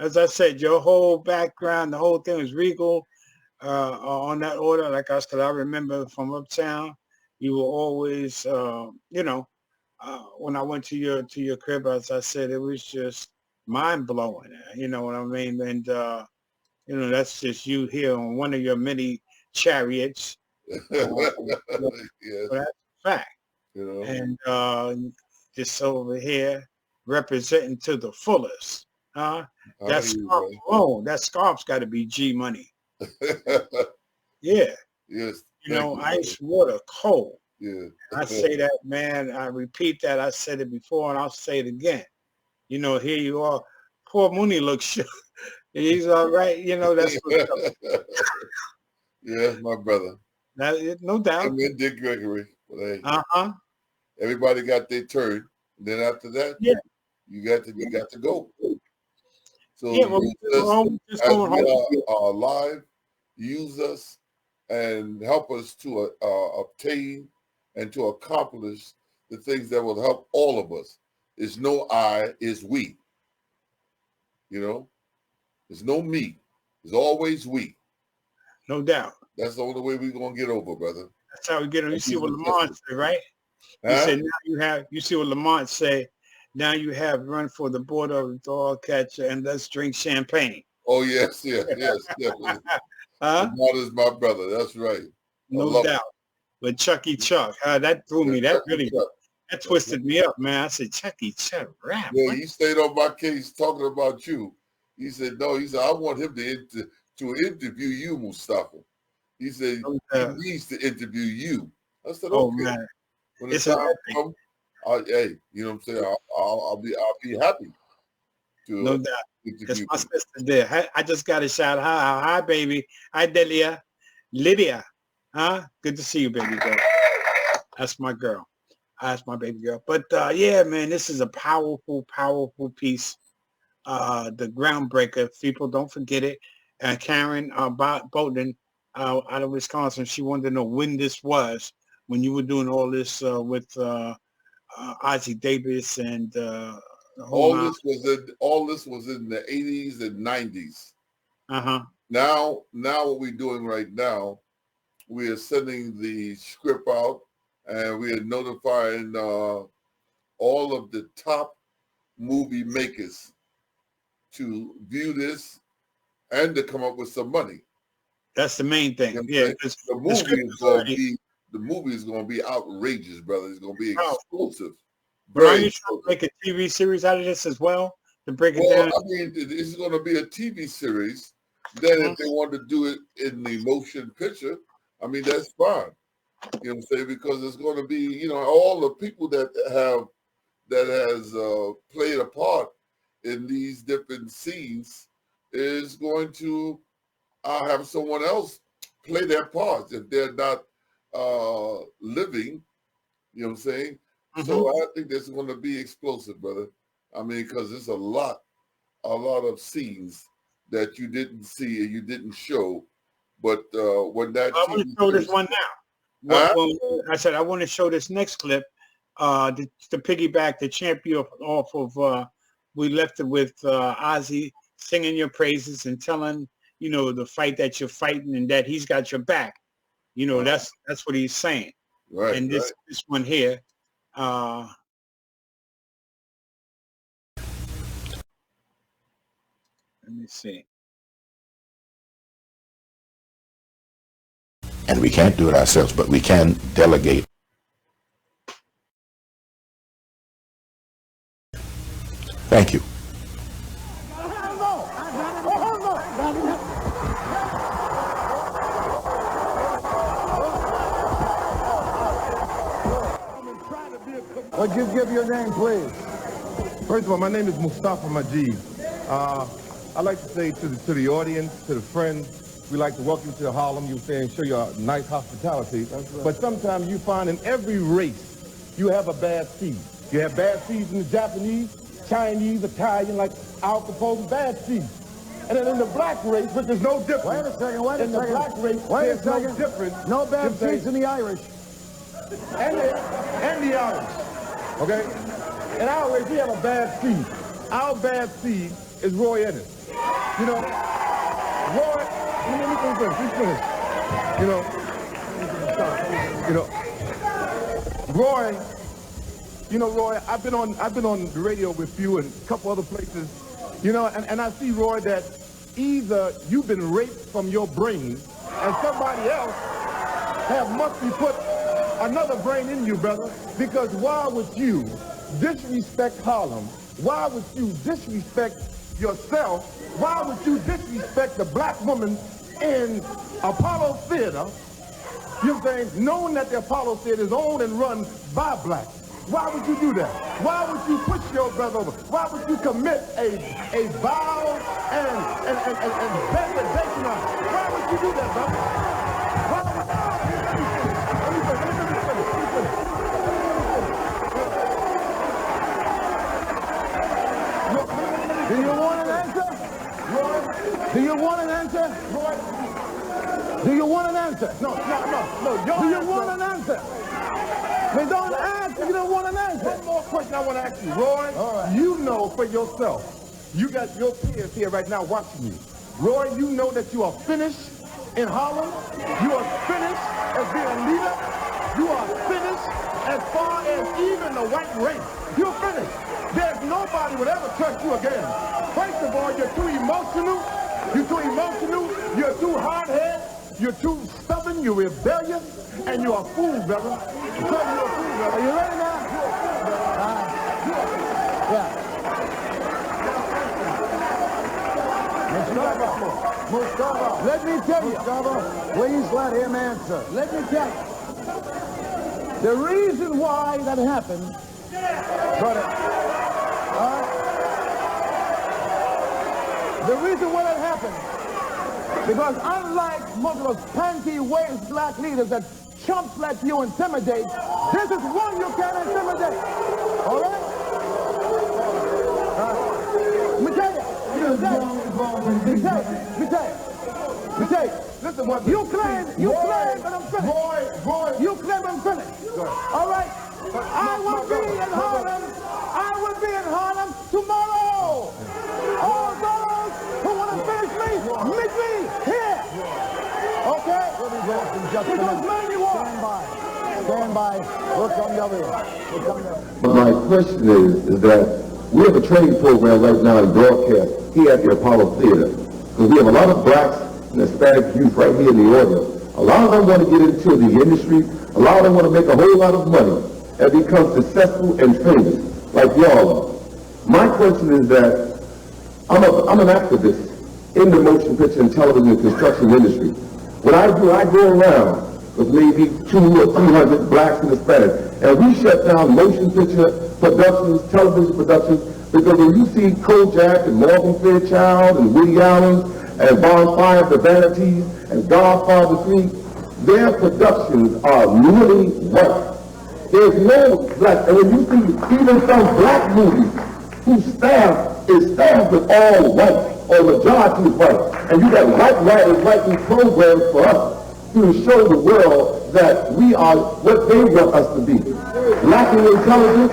As I said, your whole background, the whole thing was regal on that order. Like I said, I remember from Uptown, you were always, you know, when I went to your crib, as I said, it was just mind blowing. You know what I mean? And you know, that's just you here on one of your many chariots. Yes. So that's a fact. You know, and just over here representing to the fullest. That scarf alone, that scarf's got to be G money. Yeah. Yes. You know, ice water cold. Yeah. I say that, man. I repeat that. I said it before, and I'll say it again. You know, here you are. Poor Mooney looks shook. He's all right. You know, that's what's up. Yeah, my brother. No doubt. I'm in Dick Gregory. But, hey, everybody got their turn. Then after that, yeah, you got to go. So yeah, well, just going home. We are live. Use us and help us to obtain and to accomplish the things that will help all of us. It's no I, it's we. You know, it's no me. It's always we. No doubt. That's the only way we're gonna get over, brother. That's how we get over. You see what Lamont said, right? He Huh? said now you see what Lamont said. Now you have run for the board of dog catcher and let's drink champagne. Oh yes, definitely. Lamont is my brother. That's right. No doubt. But Chucky Chuck, that threw me. That really that twisted me up, man. I said Chucky Chuck rap. Yeah, he stayed on my case talking about you. He said no. He said I want him to interview you, Mustafa. He said he needs to interview you. I said okay. Man. When the time comes, hey, you know what I'm saying? I'll be happy to. No doubt. Because my sister there. I just got a shout out. Hi, baby. Hi, Delia. Lydia. Huh? Good to see you, baby girl. That's my girl. That's my baby girl. But yeah, man, this is a powerful, powerful piece. The groundbreaker. People don't forget it. Karen Bolden out of Wisconsin, she wanted to know when this was, when you were doing all this with Ozzie Davis and all this was in the 80s and 90s. Now what we're doing right now, we are sending the script out and we are notifying all of the top movie makers to view this and to come up with some money. That's the main thing. Yeah, the movie is going to be outrageous, brother. It's going to be explosive. But are you trying to make a TV series out of this as well to break it down? I mean, this is going to be a TV series. Then if they want to do it in the motion picture, I mean, that's fine. You know what I'm saying? Because it's going to be, you know, all the people that has played a part in these different scenes is going to have someone else play their parts if they're not living. You know what I'm saying? So I think this is going to be explosive, brother. I mean, because there's a lot of scenes that you didn't see and you didn't show But when that I want to show this one now. I said I want to show this next clip to piggyback the champion off of. We left it with Ozzy singing your praises and telling the fight that you're fighting and that he's got your back. That's what he's saying. Right. And this one here. Let me see. And we can't do it ourselves, but we can delegate. Thank you. Would you give your name, please? First of all, my name is Mustafa Majid. I'd like to say to the audience, to the friends, we'd like to welcome you to Harlem. You were saying show you a nice hospitality. Right. But sometimes you find in every race, you have a bad seed. You have bad seeds in the Japanese, Chinese, Italian, like Al Capone, bad seeds. And then in the black race, which is no different. Wait a second, wait a second. In the black race, there's no different. No bad seeds in the Irish. And the Irish. Okay? In our race, we have a bad seed. Our bad seed is Roy Ennis. Roy, let me finish. Roy, I've been on the radio with you and a couple other places, and I see, Roy, that either you've been raped from your brain and somebody else must be put another brain in you, brother, because why would you disrespect Harlem? Why would you disrespect yourself? Why would you disrespect the black woman in Apollo Theater? You know what I'm saying? Knowing that the Apollo Theater is owned and run by blacks. Why would you do that? Why would you push your brother over? Why would you commit a vow and degradation on it? Why would you do that, brother? Why would Do you want an answer? Roy? Do you want an answer? Roy? Do you want an answer? No. Do you want an answer? They don't ask if you don't want an answer. One more question I want to ask you, Roy. Right. You know for yourself. You got your peers here right now watching you. Roy, you know that you are finished in Harlem. You are finished as being a leader. You are finished as far as even the white race. You're finished. There's nobody would ever trust you again. First of all, you're too emotional. You're too hard-headed. You're too stubborn. You're rebellious. And you're a fool, brother. I'm telling you, you're a fool, brother. Are you ready now? Yeah. Mustafa, let me tell you. Mustafa, please let him answer. Let me tell you. The reason why that happened, the reason why that happened, because unlike most of those panty-waist black leaders that chumps like you intimidate, this is one you can't intimidate. All right? Let me tell you. Listen, what you claim that I'm finished. Roy. You claim I'm finished. All right? I will be in Harlem tomorrow. All those who want to finish me, meet me here. Okay? Because man, you are. Stand by. We'll come the other way. But my question is that we have a training program right now in broadcast here at the Apollo Theater. Because we have a lot of blacks and Hispanic youth right here in the audience. A lot of them want to get into the industry. A lot of them want to make a whole lot of money and become successful and famous, like y'all are. My question is that I'm an activist in the motion picture and television and construction industry. What I do, I go around with maybe 200 or 300 blacks and Hispanics, and we shut down motion picture productions, television productions, because when you see Kojak and Morgan Fairchild and Woody Allen and Bonfire of the Vanities and Godfather 3, their productions are really white. There's no black, and when you see even some black movies whose staff is staffed with all white or majority is white. And you got white writers writing programs for us to show the world that we are what they want us to be. Lacking intelligence,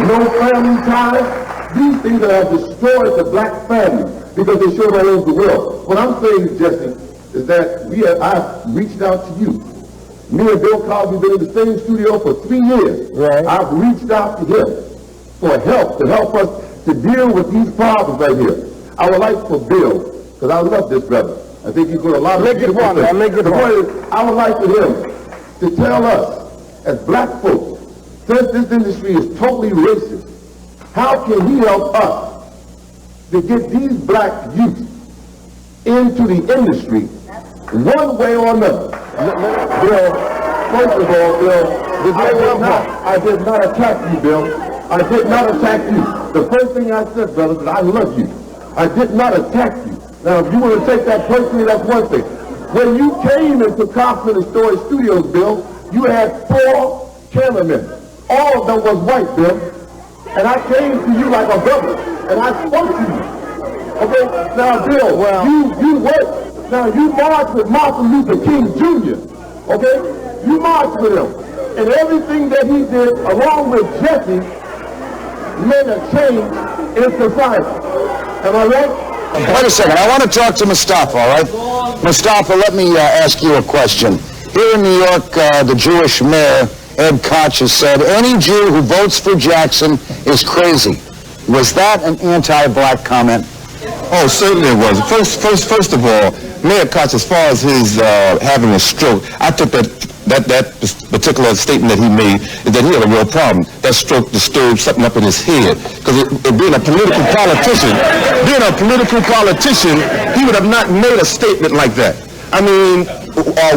no family ties, these things that have destroyed the black family because they show all over the world. What I'm saying, Jesse, is that I've reached out to you. Me and Bill Cosby been in the same studio for 3 years. Right. I've reached out to him for help, to help us to deal with these problems right here. I would like for Bill, because I love this brother. I think he's doing a lot of things. I would like for him to tell us, as black folks, since this industry is totally racist, how can he help us to get these black youth into the industry one way or another? Bill, first of all, Bill, I did not attack you, Bill. I did not attack you. The first thing I said, brother, is I love you. I did not attack you. Now, if you want to take that personally, that's one thing. When you came into Kaufman and Story Studios, Bill, you had 4 cameramen. All of them was white, Bill. And I came to you like a brother, and I spoke to you. Okay? Now, Bill, you worked. Now, you marched with Martin Luther King Jr., okay? You marched with him. And everything that he did, along with Jesse, made a change in society. Am I right? Wait a second. I want to talk to Mustafa, all right? Mustafa, let me ask you a question. Here in New York, the Jewish mayor, Ed Koch, has said any Jew who votes for Jackson is crazy. Was that an anti-black comment? Oh, certainly it was. First of all, Mayor Koch, as far as his having a stroke, I took that particular statement that he made is that he had a real problem. That stroke disturbed something up in his head. Because being a political politician, he would have not made a statement like that. I mean,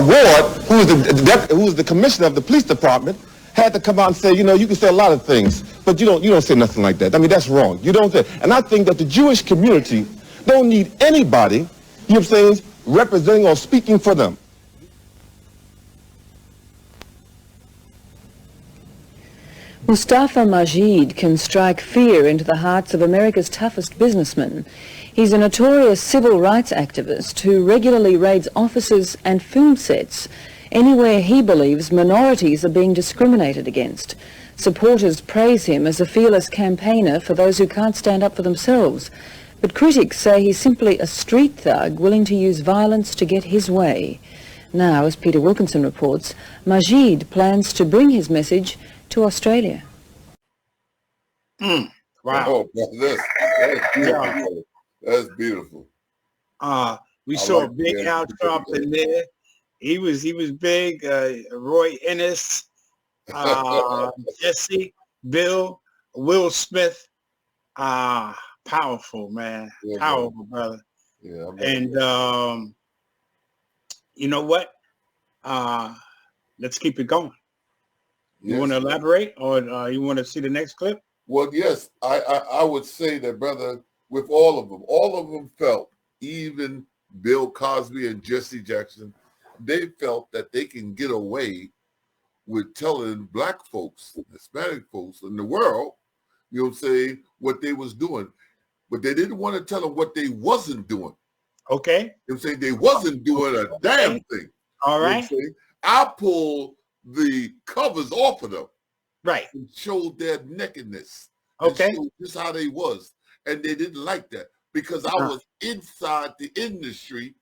Ward, who was the commissioner of the police department, had to come out and say, you know, you can say a lot of things, but you don't say nothing like that. I mean, that's wrong. You don't say. And I think that the Jewish community don't need anybody, you know what I'm saying, representing or speaking for them. Mustafa Majid can strike fear into the hearts of America's toughest businessmen. He's a notorious civil rights activist who regularly raids offices and film sets anywhere he believes minorities are being discriminated against. Supporters praise him as a fearless campaigner for those who can't stand up for themselves. But critics say he's simply a street thug willing to use violence to get his way. Now, as Peter Wilkinson reports, Majid plans to bring his message to Australia. Wow. Oh, that's beautiful. That's beautiful. We saw a big Al Sharpton there. He was big. Roy Ennis, Jesse, Bill, Will Smith. Powerful, man. Yeah, powerful, brother. Yeah. And you know what? Let's keep it going. You want to elaborate, or you want to see the next clip? Well, yes, I would say that, brother, with all of them felt, even Bill Cosby and Jesse Jackson, they felt that they can get away with telling black folks, Hispanic folks in the world, you know what I'm saying, what they was doing. But they didn't want to tell them what they wasn't doing. Okay. You know what I'm saying? They wasn't doing a damn thing. All right. You know I pulled the covers off of them. Right. And showed their nakedness. Okay. Showed just how they was. And they didn't like that because I was inside the industry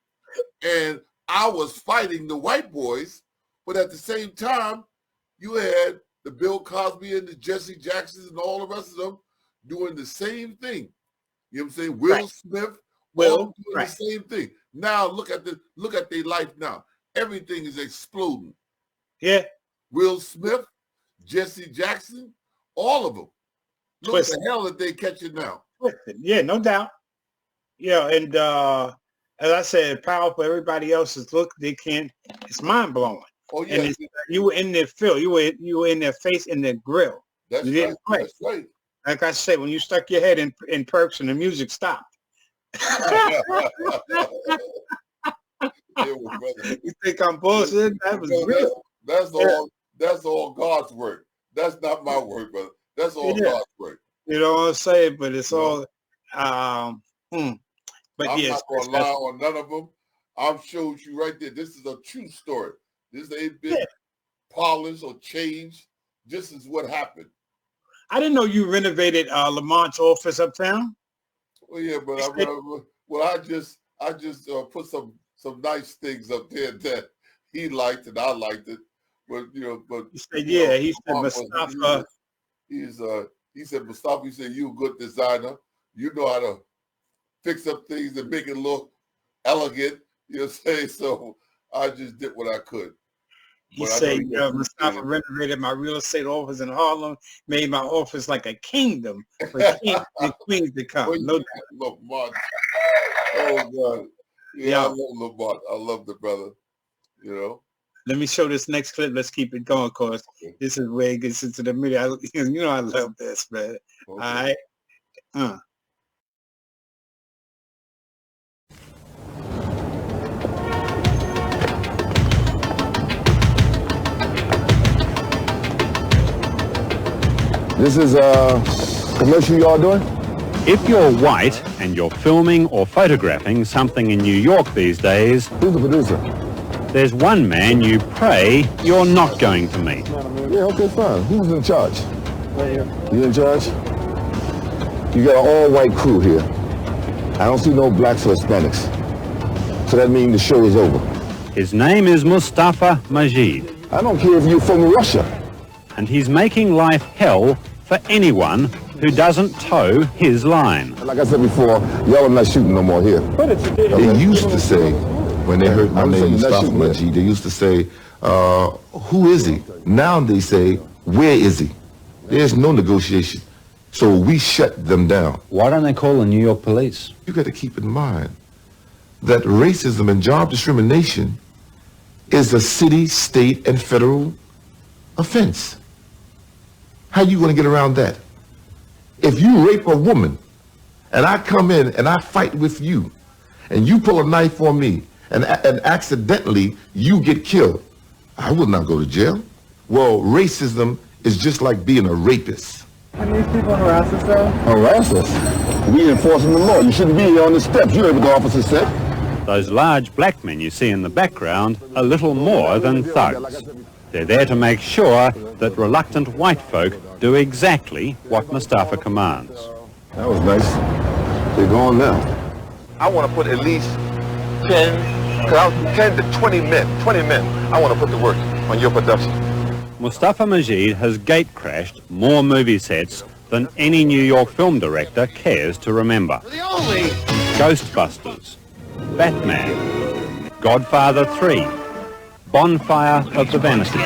and I was fighting the white boys. But at the same time, you had the Bill Cosby and the Jesse Jacksons and all the rest of them doing the same thing. You know what I'm saying? Will Smith, all doing the same thing. Now look at their life now. Everything is exploding. Yeah. Will Smith, Jesse Jackson, all of them. Look at the hell that they catching now. Yeah, no doubt. Yeah, and as I said, powerful. Everybody else's look, they can't. It's mind blowing. Oh yeah. And you were in their field. You were in their face, in their grill. That's right. That's right. Like I said, when you stuck your head in Perks and the music stopped. You think I'm bullshit? That was real. That's all God's work. That's not my work, brother. That's all God's work. You know what I'm saying? But it's all But I'm yes, not going to lie on none of them. I've showed you right there. This is a true story. This ain't been polished or changed. This is what happened. I didn't know you renovated Lamont's office uptown. Well, yeah, but I just put some nice things up there that he liked and I liked it. But he said, he said Mustafa. He said Mustafa. He said you a good designer. You know how to fix up things and make it look elegant. You know what I'm saying? So I just did what I could. He said, Mustafa renovated my real estate office in Harlem, made my office like a kingdom for kings and queens to come. No doubt. Lamont. Oh, God. Yeah, I love Lamont. I love the brother, Let me show this next clip. Let's keep it going, cause this is where it gets into the media. I love this, man. Okay. All right. This is a commercial y'all doing? If you're white and you're filming or photographing something in New York these days, who's the producer? There's one man you pray you're not going to meet. Yeah, okay, fine. Who's in charge? Right here. You in charge? You got an all-white crew here. I don't see no blacks or Hispanics. So that means the show is over. His name is Mustafa Majid. I don't care if you're from Russia. And he's making life hell for anyone who doesn't toe his line. Like I said before, y'all are not shooting no more here. They used to say, when they heard my name Mustafa Majid, they used to say, who is he? Now they say, where is he? There's no negotiation. So we shut them down. Why don't they call the New York police? You got to keep in mind that racism and job discrimination is a city, state, and federal offense. How you going to get around that? If you rape a woman and I come in and I fight with you and you pull a knife on me and accidentally you get killed, I will not go to jail. Well, racism is just like being a rapist. Can these people harass us though? Harass us? We enforcing the law. You shouldn't be here on the steps. You heard what the officer said. Those large black men you see in the background are little more than thugs. They're there to make sure that reluctant white folk do exactly what Mustafa commands. That was nice. They're gone now. I want to put at least 10 to 20 men. I want to put to work on your production. Mustafa Majid has gate-crashed more movie sets than any New York film director cares to remember. Ghostbusters, Batman, Godfather 3, Bonfire of the Vanity.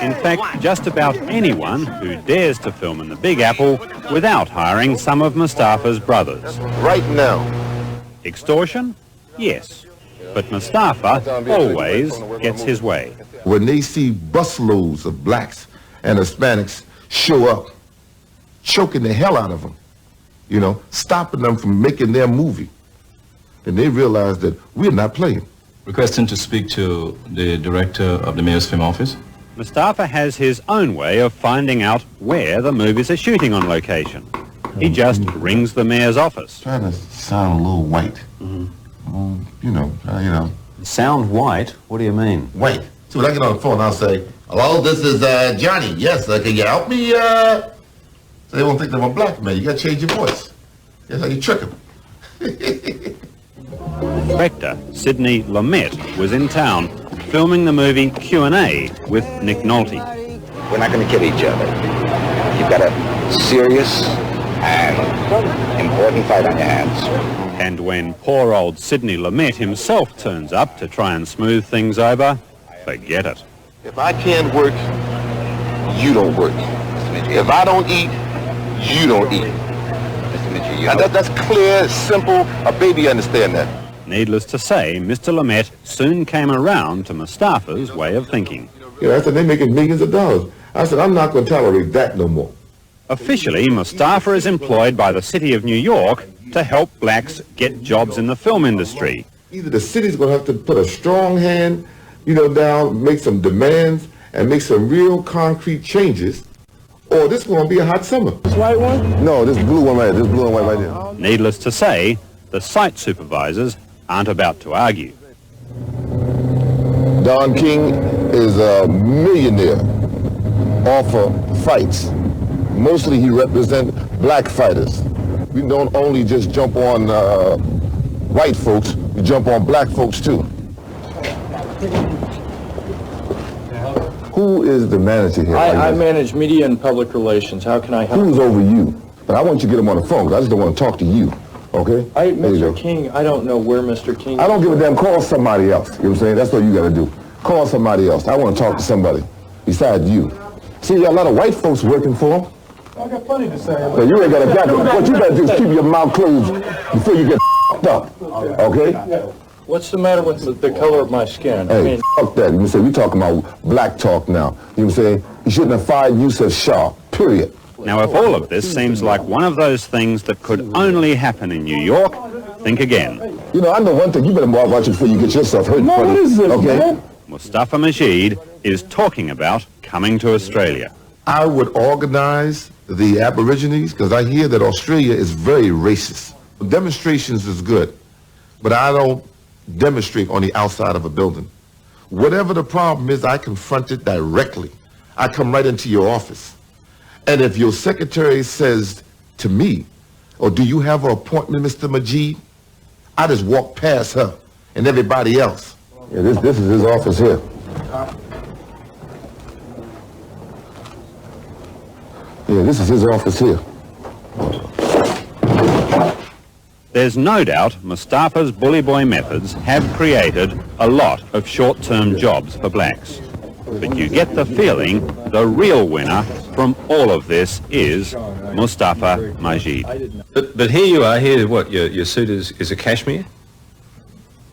In fact, just about anyone who dares to film in the Big Apple without hiring some of Mustafa's brothers. Right now. Extortion? Yes. But Mustafa always gets his way. When they see busloads of blacks and Hispanics show up, choking the hell out of them, stopping them from making their movie, then they realize that we're not playing. Requesting to speak to the director of the mayor's film office. Mustafa has his own way of finding out where the movies are shooting on location. He just rings the mayor's office. Trying to sound a little white. Sound white? What do you mean? White. So when I get on the phone, I'll say, hello, this is Johnny. Yes, can you help me? So they won't think I'm a black man. You got to change your voice. That's how you trick them. Director Sidney Lumet was in town filming the movie Q&A with Nick Nolte. We're not going to kill each other. You've got a serious and important fight on your hands. And when poor old Sidney Lumet himself turns up to try and smooth things over, forget it. If I can't work, you don't work. If I don't eat, you don't eat. And that's clear, simple, a baby understand that. Needless to say, Mr. Lumet soon came around to Mustafa's way of thinking. I said, they're making millions of dollars. I said, I'm not going to tolerate that no more. Officially, Mustafa is employed by the city of New York to help blacks get jobs in the film industry. Either the city's going to have to put a strong hand, down, make some demands, and make some real concrete changes, or this is going to be a hot summer. This white one? No, this blue one right here. This blue and white right here. Needless to say, the site supervisors aren't about to argue. Don King is a millionaire off of fights. Mostly he represents black fighters. We don't only just jump on white folks, we jump on black folks too. Who is the manager here? I manage media and public relations. How can I help? Who's over you? But I want you to get him on the phone, because I just don't want to talk to you, okay? Mr. King, I don't know where Mr. King is. I don't give a damn. Call somebody else. You know what I'm saying? That's what you got to do. Call somebody else. I want to talk to somebody besides you. See, you got a lot of white folks working for him. I got plenty to say. So you ain't got a jacket. What you got to do is keep your mouth closed before you get up, okay? What's the matter with the color of my skin? Hey, I mean, fuck that. You say we talking about black talk now. You know what I'm saying? You shouldn't have fired Yusuf Shah, period. Now, if all of this seems like one of those things that could only happen in New York, think again. You know, I know one thing. You better watch it before you get yourself hurt. what is this, okay? man? Mustafa Majid is talking about coming to Australia. I would organize the Aborigines, because I hear that Australia is very racist. Demonstrations is good, but I don't demonstrate on the outside of a building. Whatever the problem is, I confront it directly. I come right into your office. And if your secretary says to me, or do you have an appointment, Mr. Majid? I just walk past her and everybody else. Yeah, this is his office here. Yeah, this is his office here. There's no doubt Mustafa's bully boy methods have created a lot of short-term jobs for blacks. But you get the feeling the real winner from all of this is Mustafa Majid. But here you are, here what, your suit is a cashmere?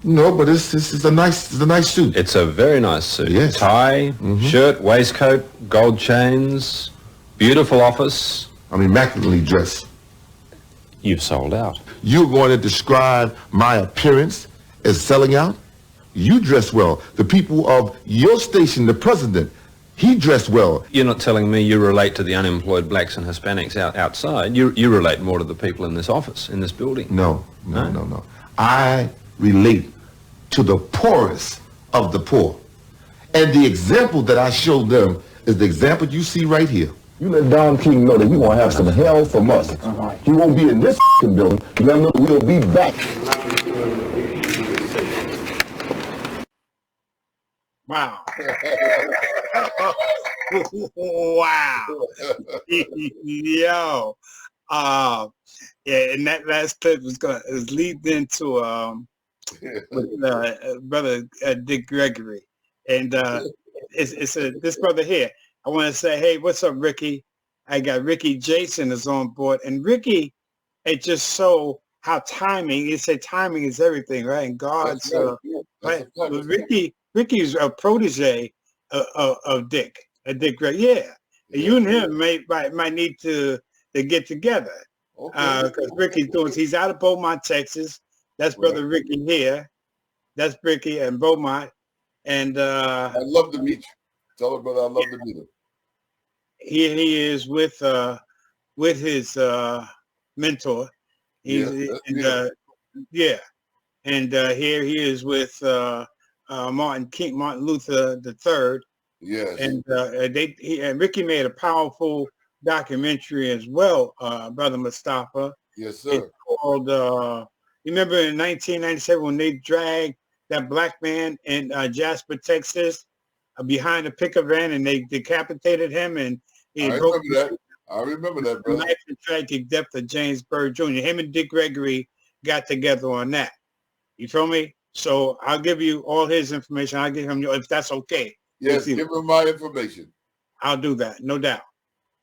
No, but this is a nice suit. It's a very nice suit. Yes. Tie, shirt, waistcoat, gold chains, beautiful office. I'm immaculately dressed. You've sold out. You're going to describe my appearance as selling out? You dress well. The people of your station, the president, he dressed well. You're not telling me you relate to the unemployed blacks and Hispanics outside. You relate more to the people in this office, in this building. No. I relate to the poorest of the poor. And the example that I showed them is the example you see right here. You let Don King know that we won't have some hell from us. He won't be in this building. You let him know we'll be back. Wow. Wow. Yo. Yeah, and that last clip was lead into brother Dick Gregory. And it's this brother here. I want to say, hey, what's up, Ricky? I got Ricky Jason is on board. And Ricky, it just so how timing, he said timing is everything, right? And God's right. Well, Ricky's a protege of Dick Gregory. Yeah. You and him might need to get together. Because Ricky's he's out of Beaumont, Texas. That's brother Ricky here. That's Ricky and Beaumont. And I'd love to meet you. Tell her, brother, I'd love to meet him. He is with his mentor. Here he is with Martin Luther III. Yes. And Ricky made a powerful documentary as well, Brother Mustafa. Yes, sir. It's called, you remember in 1997 when they dragged that black man in Jasper, Texas, behind a pickup van, and they decapitated him, and he I remember that, brother. Life and tragic death of James Byrd Jr. Him and Dick Gregory got together on that. You feel me? So I'll give you all his information. I'll give him if that's okay. Yes, give him my information. I'll do that, no doubt.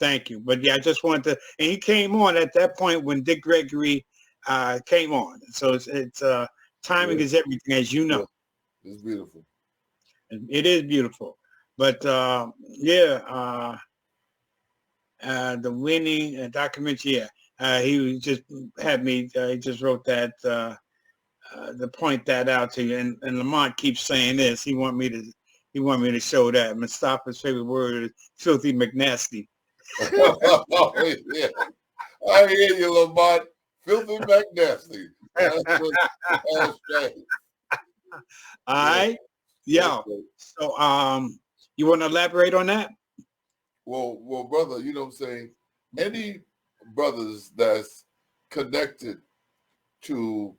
Thank you. But yeah, I just wanted to, and he came on at that point when Dick Gregory came on. So it's timing is everything, as you know. It's beautiful. It is beautiful. But the winning documentary, he just had me, he just wrote that to point that out to you. And Lamont keeps saying this. He want me to show that. Mustafa's favorite word is filthy McNasty. Yeah. I hear you, Lamont. Filthy McNasty. Hashtag. All right. Yeah. So you want to elaborate on that? Well, brother, you know what I'm saying? Any brothers that's connected to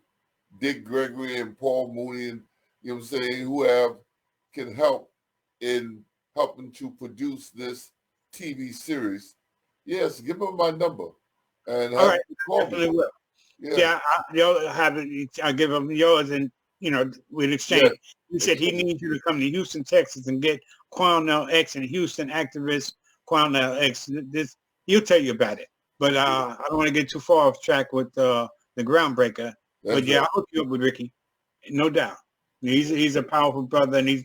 Dick Gregory and Paul Mooney, and you know what I'm saying, who can help in helping to produce this TV series, yes, give them my number. And all right, call definitely me. will. Yeah, I'll give him yours, and we'll exchange. Yeah. He said he needs you to come to Houston, Texas, and get Quanell X and Houston activist Quanell X. He'll tell you about it. But I don't want to get too far off track with the groundbreaker. But yeah, I'll hook you up with Ricky, no doubt. He's a powerful brother, and he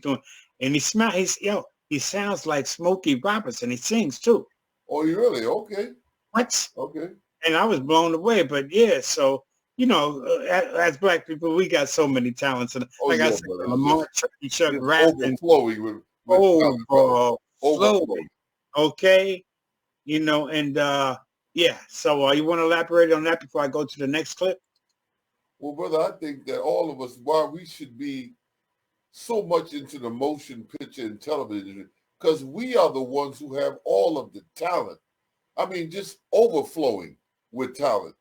sounds like Smokey Robinson. He sings too. Oh, you really? Okay. What? Okay. And I was blown away. But yeah, so as Black people, we got so many talents. And I said, Lamar, Chuck Rabbit, overflowing overflowing. Okay, and yeah. So you want to elaborate on that before I go to the next clip? Well, brother, I think that all of us, why we should be so much into the motion picture and television, because we are the ones who have all of the talent. I mean, just overflowing with talent.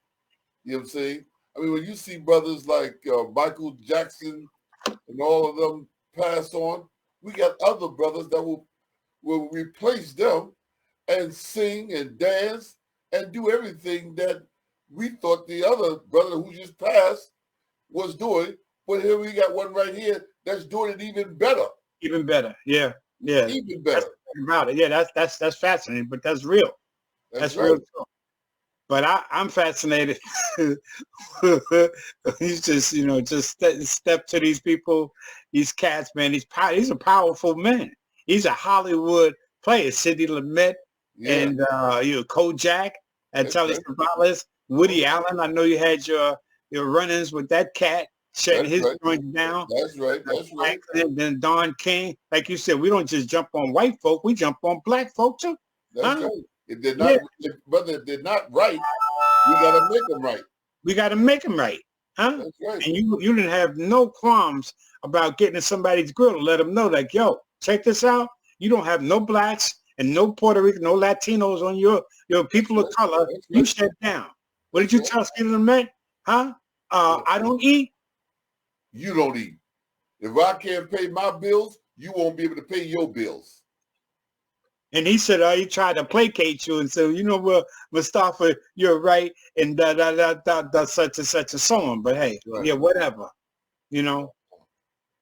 You know what I'm saying? I mean, when you see brothers like Michael Jackson and all of them pass on, we got other brothers that will replace them and sing and dance and do everything that we thought the other brother who just passed was doing. But here we got one right here that's doing it even better. Even better, yeah. Even better. About it, yeah. That's fascinating, but that's real. That's real too. But I'm fascinated. He's just, just step to these people, these cats, man. He's a powerful man. He's a Hollywood player. Sidney Lumet and Kojak and Telly Savalas, Woody Allen. I know you had your run-ins with that cat, shutting his joint down. That's right. And then Don King. Like you said, we don't just jump on white folk. We jump on black folk too. That's right. If they're not, if they're not right, we gotta make them right. We gotta make them right, huh? That's right. And you didn't have no qualms about getting in somebody's grill to let them know, like, yo, check this out. You don't have no blacks and no Puerto Rican, no Latinos on your people of color. You shut down. What did you tell Sidney Lumet? Huh? I don't eat. You don't eat. If I can't pay my bills, you won't be able to pay your bills. And he said, he tried to placate you and said, well, Mustafa, you're right, and such and such and so on. But hey, yeah, whatever.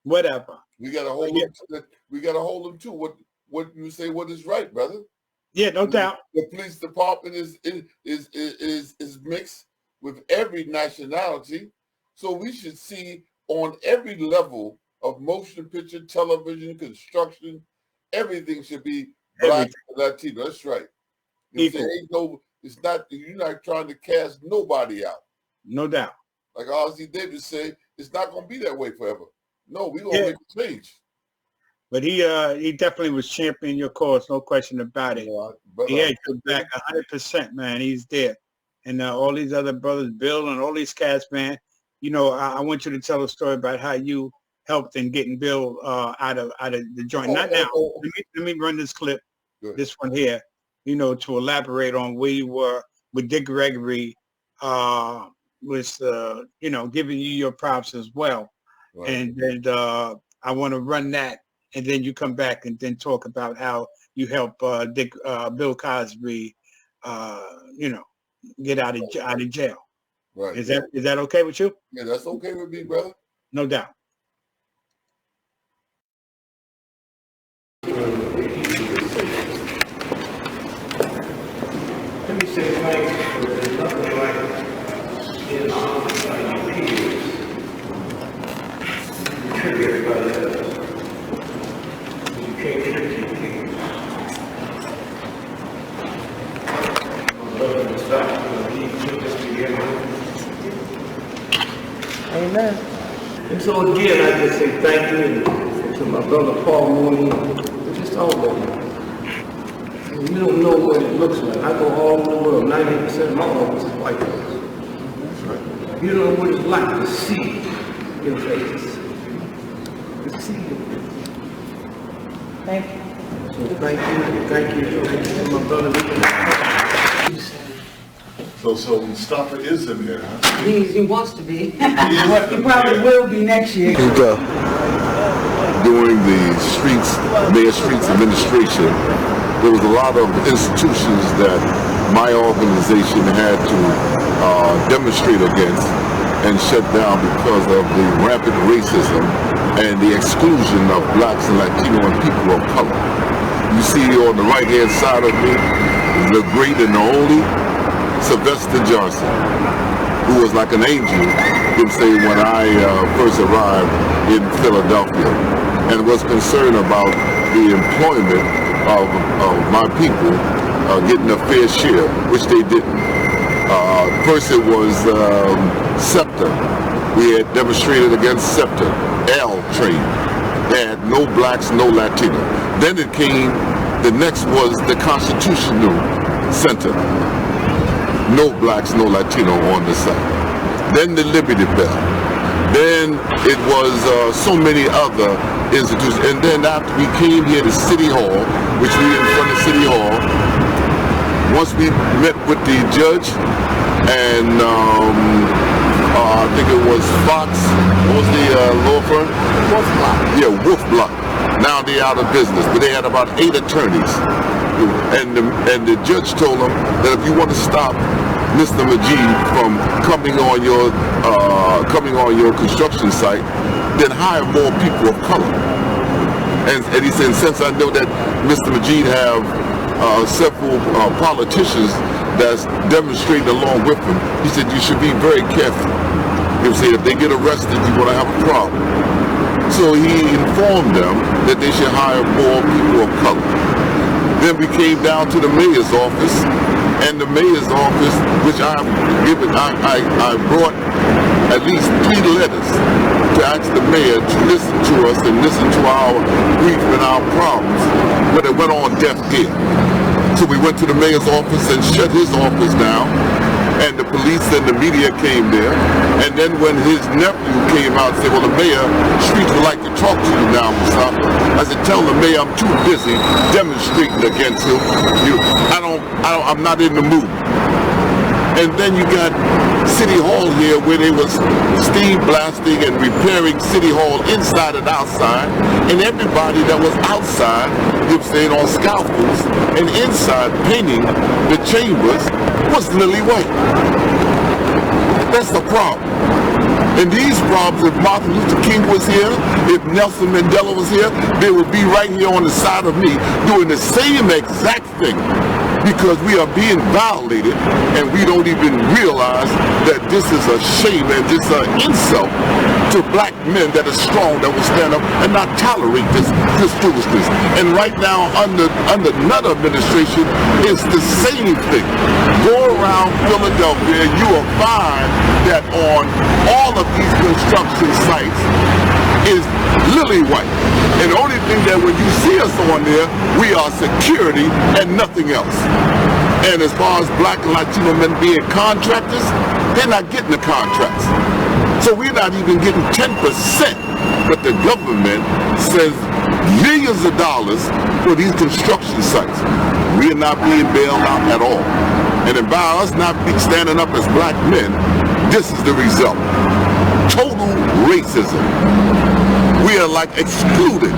Whatever. We gotta hold them. We gotta hold them to what you say. What is right, brother? Yeah, no doubt. The police department is mixed with every nationality, so we should see on every level of motion picture, television, construction, everything should be Black and Latino. That's right. It's not. You're not trying to cast nobody out. No doubt. Like Ozzie Davis said, it's not going to be that way forever. No, we're going to make a change. But he definitely was championing your cause, no question about it. He had your back 100%, man. He's there. And all these other brothers, Bill and all these cats, man, I want you to tell a story about how you helped in getting Bill out of the joint. Not now. Let me run this clip, this one here, to elaborate on where you were with Dick Gregory, was, giving you your props as well. Right. And I want to run that, and then you come back and then talk about how you help Bill Cosby, get out of jail. Right. Is that okay with you? Yeah, that's okay with me, brother. No doubt. Let me say thanks for there's nothing like being honored by your peers. Triggered by that. You can't trick your peers. I'm loving the fact that he put this together. Amen. And so again, I just say thank you to my brother Paul Mooney. Just all of them. You don't know what it looks like. I go all over the world. 90% of my office is white folks. Right. You don't know what it's like to see your face. To see you. Thank you. So thank you, my brother. So Mustafa is in there, huh? He wants to be. He probably will be next year. During the Mayor Streets administration, there was a lot of institutions that my organization had to demonstrate against and shut down because of the rampant racism and the exclusion of blacks and Latino and people of color. You see on the right-hand side of me, the great and the only Sylvester Johnson, who was like an angel, when I first arrived in Philadelphia, and was concerned about the employment of my people getting a fair share, which they didn't. First it was SEPTA. We had demonstrated against SEPTA, L train. They had no blacks, no Latino. Then it came, the next was the Constitutional Center. No blacks, no Latino on the side. Then the Liberty Bell. Then it was so many other institutions. And then after we came here to City Hall, which we in front of City Hall, once we met with the judge and I think it was Fox, what was the law firm? Wolf Block. Yeah, Wolf Block. Now they're out of business, but they had about 8 attorneys. And the judge told them that if you want to stop Mr. Majid from coming on your construction site, then hire more people of color. And he said, since I know that Mr. Majid have several politicians that's demonstrating along with him, he said you should be very careful. If they get arrested, you're going to have a problem. So he informed them that they should hire more people of color. Then we came down to the mayor's office, and the mayor's office, which I brought at least 3 letters to ask the mayor to listen to us and listen to our grief and our problems, but it went on deaf ear. So we went to the mayor's office and shut his office down, and the police and the media came there. And then when his nephew came out and said, well, the mayor, Streets would like to talk to you now, Mustafa. I said, tell the mayor I'm too busy demonstrating against him. I'm not in the mood. And then you got City Hall here where they was steam blasting and repairing City Hall inside and outside, and everybody that was outside, on scaffolds and inside painting the chambers was lily white. That's the problem. And these problems, if Martin Luther King was here, if Nelson Mandela was here, they would be right here on the side of me doing the same exact thing, because we are being violated and we don't even realize that this is a shame and this is an insult to black men that are strong, that will stand up and not tolerate this foolishness. And right now under another administration, it's the same thing. Go around Philadelphia, you will find that on all of these construction sites is lily white. And the only thing that when you see us on there, we are security and nothing else. And as far as black and Latino men being contractors, they're not getting the contracts. So we're not even getting 10%, but the government sends millions of dollars for these construction sites. We are not being bailed out at all. And then by us not standing up as black men, this is the result. Total racism. We are like excluded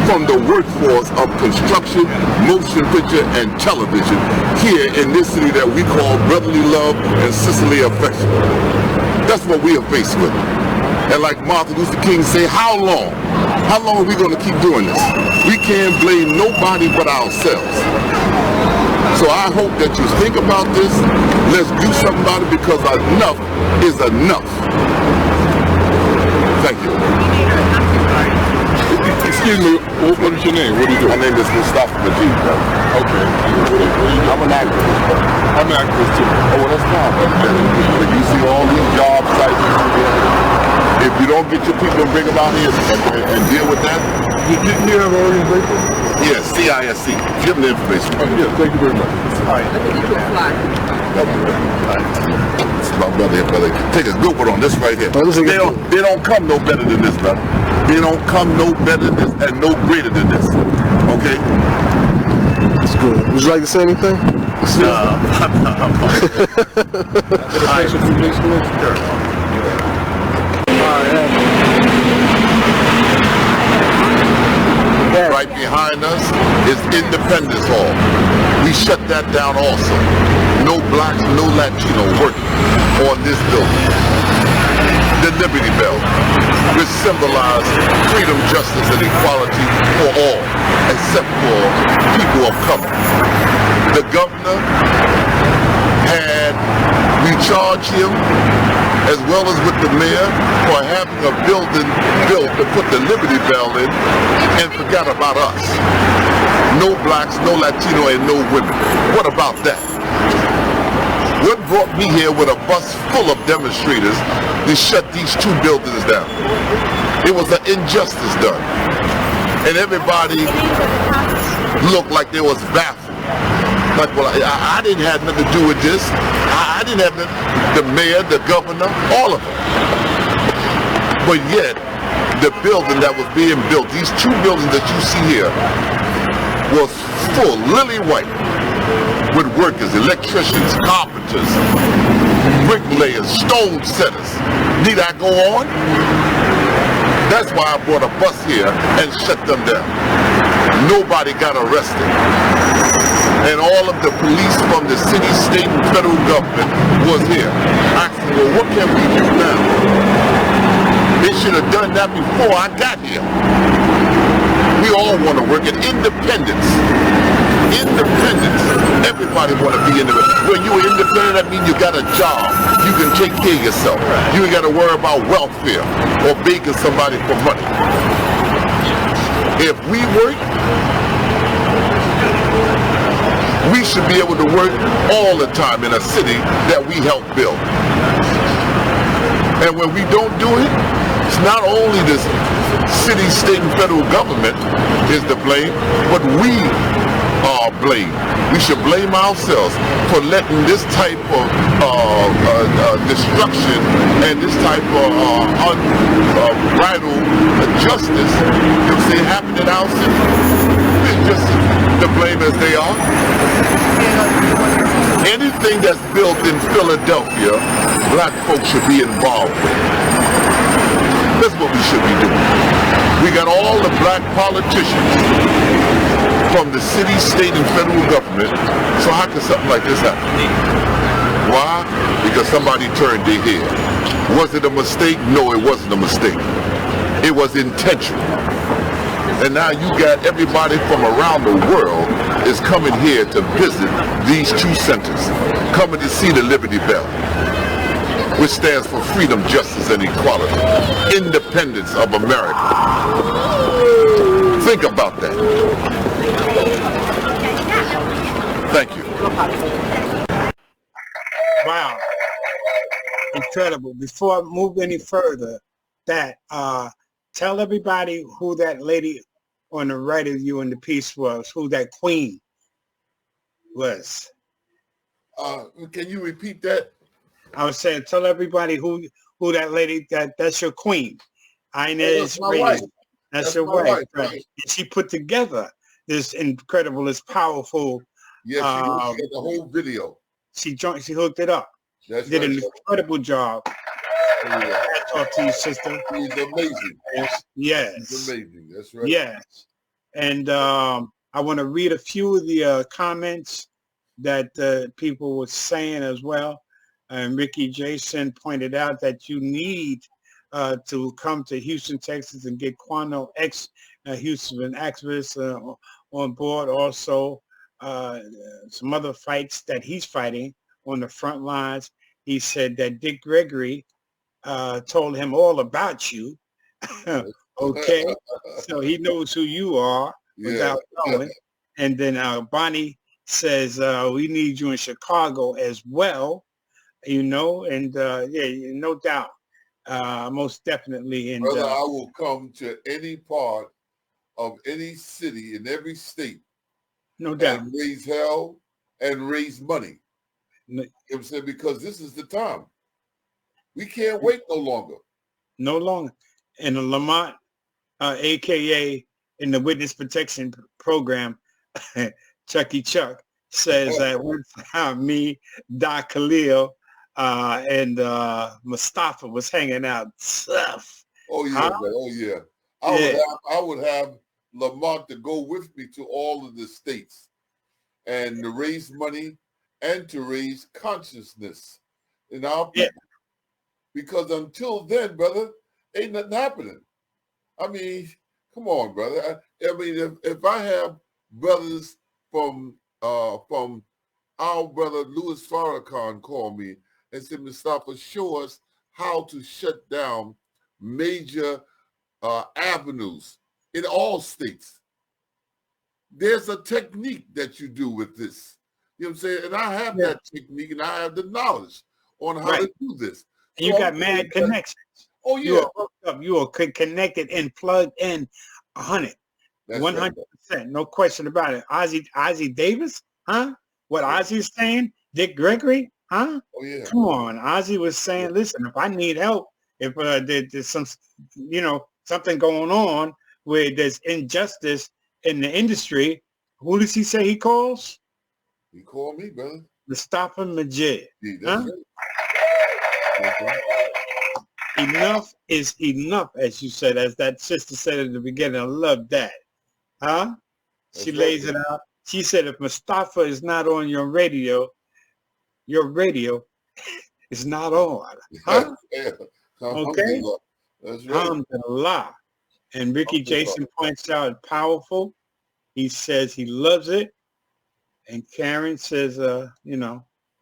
from the workforce of construction, motion picture, and television here in this city that we call brotherly love and sisterly affection. That's what we are faced with. And like Martin Luther King say, how long? How long are we going to keep doing this? We can't blame nobody but ourselves. So I hope that you think about this. Let's do something about it, because enough is enough. Thank you. Excuse me, what is your name? What do you do? My name is Mustafa Majid. Okay. I'm an activist. I'm an activist too. Oh, well, that's fine. But you see all these job sites. If you don't get your people and bring them out here and deal with that. You have an organization? Yes, CISC. Give them the information. Yeah, thank you very much. It's my brother here, brother. Take a good one on this right here. They don't come no better than this, brother. They don't come no better than this and no greater than this. Okay? That's good. Would you like to say anything? Right behind us is Independence Hall. We shut that down also. No blacks, no Latino working on this building. The Liberty Bell, which symbolizes freedom, justice, and equality for all, except for people of color. The governor had recharged him, as well as with the mayor, for having a building built to put the Liberty Bell in and forgot about us. No blacks, no Latino, and no women. What about that? What brought me here with a bus full of demonstrators to shut these two buildings down? It was an injustice done. And everybody looked like they was baffled. Like, well, I didn't have nothing to do with this. I didn't have nothing. The mayor, the governor, all of them. But yet, the building that was being built, these two buildings that you see here, was full, lily white, with workers, electricians, carpenters, bricklayers, stone setters. Need I go on? That's why I brought a bus here and shut them down. Nobody got arrested. And all of the police from the city, state, and federal government was here. Asking, well, what can we do now? They should have done that before I got here. We all want to work at independence. Independence. Everybody want to be independent. When you're independent, that means you got a job. You can take care of yourself. You ain't got to worry about welfare or begging somebody for money. If we work, we should be able to work all the time in a city that we help build. And when we don't do it, it's not only the city, state, and federal government is to blame, but we are blamed. We should blame ourselves for letting this type of destruction and this type of unbridled justice, happen in our city. It's just to blame as they are. Anything that's built in Philadelphia, black folks should be involved with. That's what we should be doing. We got all the black politicians from the city, state, and federal government. So how can something like this happen? Why? Because somebody turned their head. Was it a mistake? No, it wasn't a mistake. It was intentional. And now you got everybody from around the world is coming here to visit these two centers, coming to see the Liberty Bell, which stands for freedom, justice, and equality, independence of America. Think about that. Thank you. Wow. Incredible. Before I move any further, tell everybody who that lady on the right of you in the piece was, who that queen was. Can you repeat that? I was saying, tell everybody who that lady, that's your queen. Inez Reyes. That's your wife. Right. And she put together this incredible, this powerful. Yes, she did the whole video. She hooked it up. That's did right. an incredible job. Yeah. Talk to you, sister. She's amazing. Yes. She's amazing. That's right. Yes. And I want to read a few of the comments that people were saying as well. And Ricky Jason pointed out that you need to come to Houston, Texas, and get Quano X, Houston activists on board. Also, some other fights that he's fighting on the front lines. He said that Dick Gregory told him all about you. Okay, so he knows who you are without knowing. And then Bonnie says we need you in Chicago as well, and no doubt, most definitely. And brother, I will come to any part of any city in every state, no doubt, and raise hell and raise money. You know what I'm saying? Because this is the time. We can't wait no longer. No longer. And Lamont, a.k.a. in the Witness Protection Program, Chucky Chuck, says that one time me, Doc Khalil, and Mustafa was hanging out tough. Oh, yeah, man. Oh, yeah. I would have Lamont to go with me to all of the states and to raise money and to raise consciousness in our people. Because until then, brother, ain't nothing happening. I mean, come on, brother. I mean, if I have brothers from our brother Louis Farrakhan call me and say, Mustafa, show us how to shut down major avenues in all states. There's a technique that you do with this. You know what I'm saying? And I have that technique and I have the knowledge on how to do this. So you got mad connections. Oh, yeah. You are hooked up. You are connected and plugged in 100. 100%. No question about it. Ozzie Davis, huh? What Ozzie's saying? Dick Gregory, huh? Oh, yeah. Come on. Ozzie was saying, listen, if I need help, if there's some, something going on where there's injustice in the industry, who does he say he calls? He called me, brother. Mustafa Majid. Yeah, that's right. Enough is enough, as you said, as that sister said at the beginning. I love that. Huh? She lays it out. She said, if Mustafa is not on your radio is not on. Huh? Okay? That's right. Alhamdulillah. And Ricky Jason points out powerful. He says he loves it. And Karen says, talking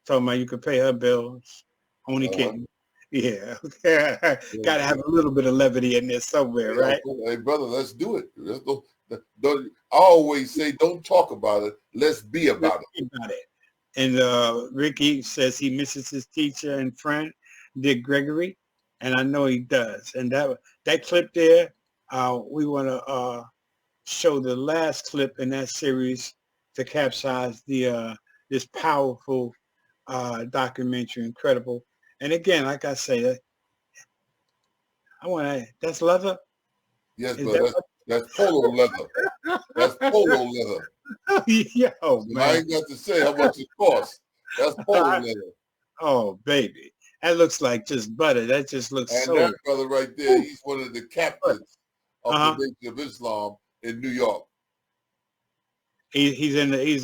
about you could pay her bills. Only kidding. Yeah. Got to have a little bit of levity in there somewhere, right? Hey, brother, let's do it. Let's go. I always say, don't talk about it. Let's be about it. And Ricky says he misses his teacher and friend, Dick Gregory. And I know he does. And that clip there, we want to show the last clip in that series to capsize this powerful documentary, incredible. And again, like I say, that's leather? Yes, brother. That's polo leather. That's polo leather. Yo, man. I ain't got to say how much it costs. That's polo leather. Oh, baby. That looks like just butter. That just looks and so... that brother right there, he's one of the captains of the Nation of Islam in New York. He's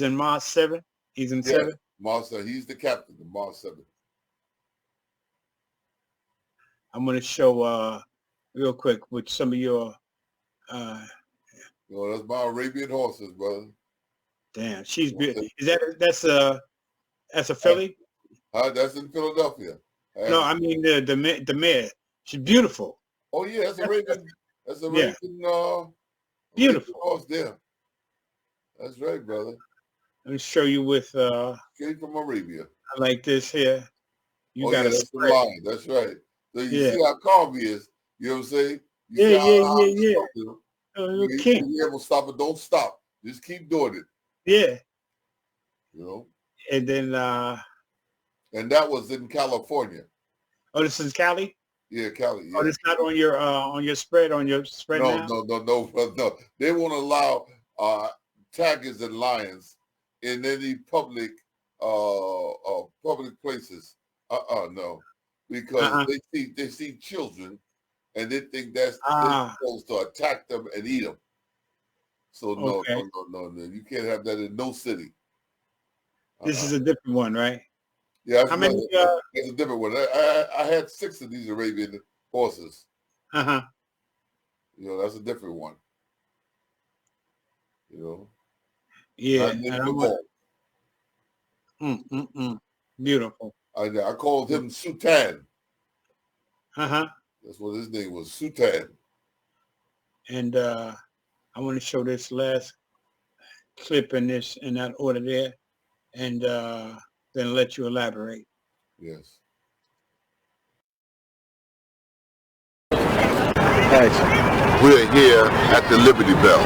in Mosque 7? He's in 7? Mosque 7. He's the captain of Mosque 7. I'm going to show real quick with some of your... that's my Arabian horses, brother. Damn, she's beautiful. That's a filly? That's in Philadelphia. No, I mean the mare. She's beautiful. Oh yeah, that's Arabian. That's Arabian. Beautiful horse there. That's right, brother. Let me show you with. Came from Arabia. I like this here. You got that's the line. That's right. So you see how calm he is. You know what I'm saying? Yeah. You can't be able to stop it. Don't stop. Just keep doing it. Yeah. And then and that was in California. Oh, this is Cali? Yeah, Cali. Yeah. Oh, it's not on your spread now? No. They won't allow tigers and lions in any public places. No. Because they see children and they think that's they're supposed to attack them and eat them. So no. You can't have that in no city. This is a different one, right? Yeah, how many? It's a different one. I had 6 of these Arabian horses. That's a different one. Yeah. Beautiful. I called him Sultan. That's what his name was, Sultan. And I want to show this last clip in that order there, and then let you elaborate. Yes. We're here at the Liberty Bell.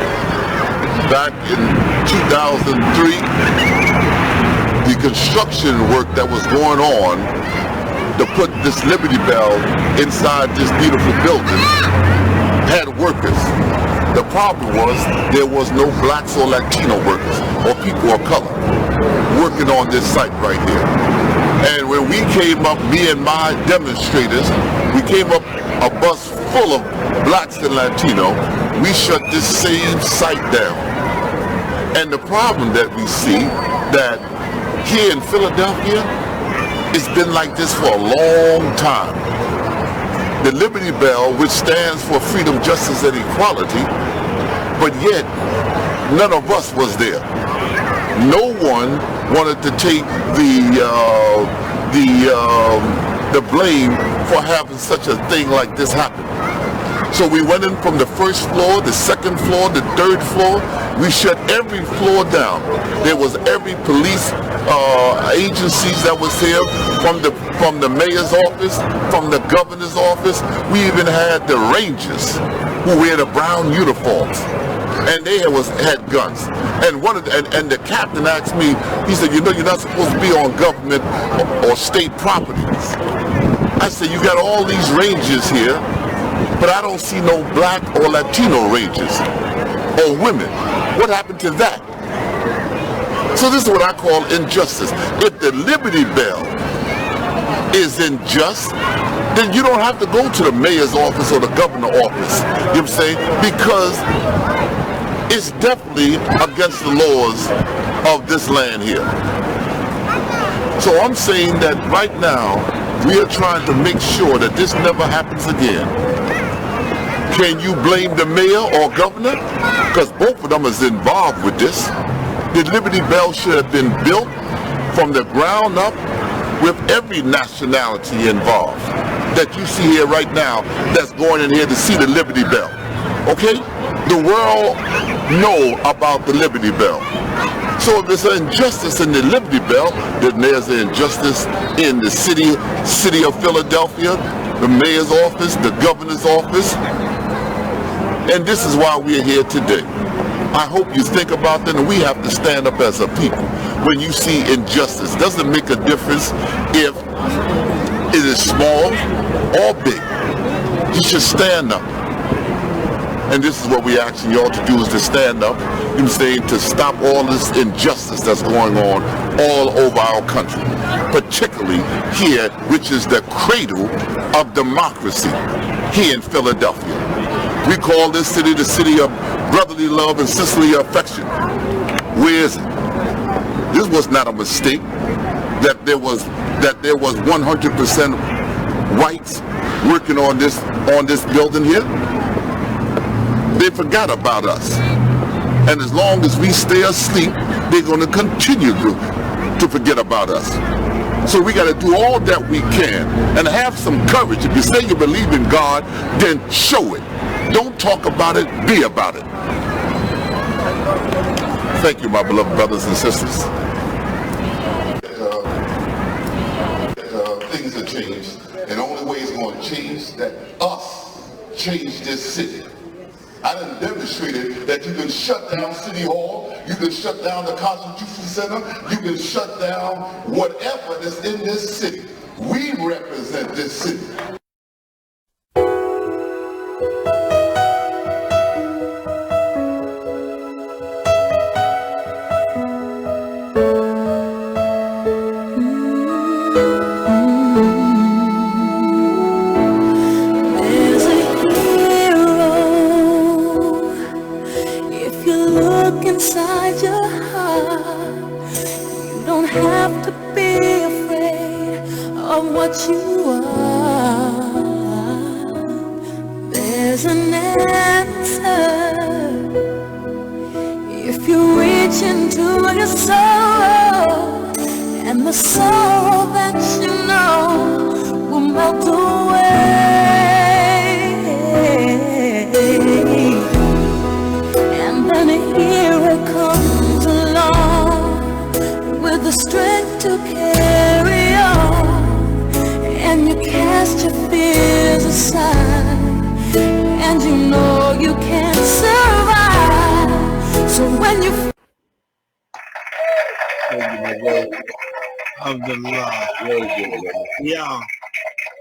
Back in 2003, construction work that was going on to put this Liberty Bell inside this beautiful building had workers. The problem was there was no blacks or Latino workers or people of color working on this site right here. And when we came up, me and my demonstrators, we came up a bus full of blacks and Latino, we shut this same site down. And the problem that we see that here in Philadelphia, it's been like this for a long time. The Liberty Bell, which stands for freedom, justice, and equality, but yet none of us was there. No one wanted to take the blame for having such a thing like this happen. So we went in from the first floor, the second floor, the third floor. We shut every floor down. There was every police agencies that was here, from the mayor's office, from the governor's office. We even had the Rangers who wear the brown uniforms, and they had guns. And and the captain asked me, he said, you know, you're not supposed to be on government or state properties. I said, you got all these Rangers here, but I don't see no black or Latino Rangers or women. What happened to that? So this is what I call injustice. If the Liberty Bell is unjust, then you don't have to go to the mayor's office or the governor's office. You know what I'm saying? Because it's definitely against the laws of this land here. So I'm saying that right now, we are trying to make sure that this never happens again. Can you blame the mayor or governor? Because both of them is involved with this. The Liberty Bell should have been built from the ground up with every nationality involved that you see here right now that's going in here to see the Liberty Bell. Okay? The world know about the Liberty Bell. So if there's an injustice in the Liberty Bell, then there's an injustice in the city of Philadelphia, the mayor's office, the governor's office. And this is why we're here today. I hope you think about that, and we have to stand up as a people. When you see injustice, doesn't make a difference if it is small or big. You should stand up. And this is what we're asking y'all to do, is to stand up, you know, saying, to stop all this injustice that's going on all over our country, particularly here, which is the cradle of democracy, here in Philadelphia. We call this city the city of brotherly love and sisterly affection. Where is it? This was not a mistake that there was 100% whites working on this building here. They forgot about us. And as long as we stay asleep, they're going to continue to forget about us. So we got to do all that we can and have some courage. If you say you believe in God, then show it. Don't talk about it, be about it. Thank you, my beloved brothers and sisters. Things have changed, and the only way it's going to change is that us change this city. I done demonstrated that you can shut down City Hall, you can shut down the Constitution Center, you can shut down whatever is in this city. We represent this city. Alhamdulillah. Yeah.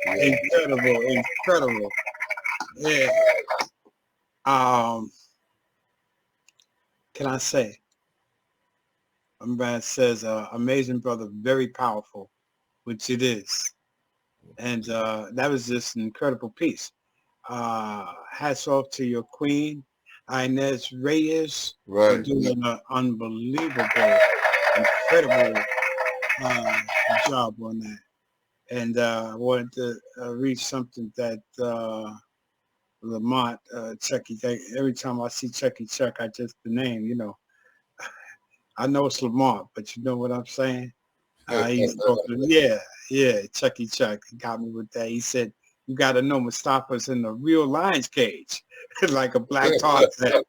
Incredible. Yeah. Can I say? Man says, amazing brother, very powerful, which it is. And that was just an incredible piece. Hats off to your queen, Inez Reyes, for doing an unbelievable, incredible job on that. And I wanted to read something that Lamont Chucky. Every time I see Chucky Chuck, I just the name, you know. I know it's Lamont, but you know what I'm saying? He's talking, yeah, Chucky Chuck. He got me with that. He said, "You got to know Mustafa's in the real lion's cage, like a black Tarzan."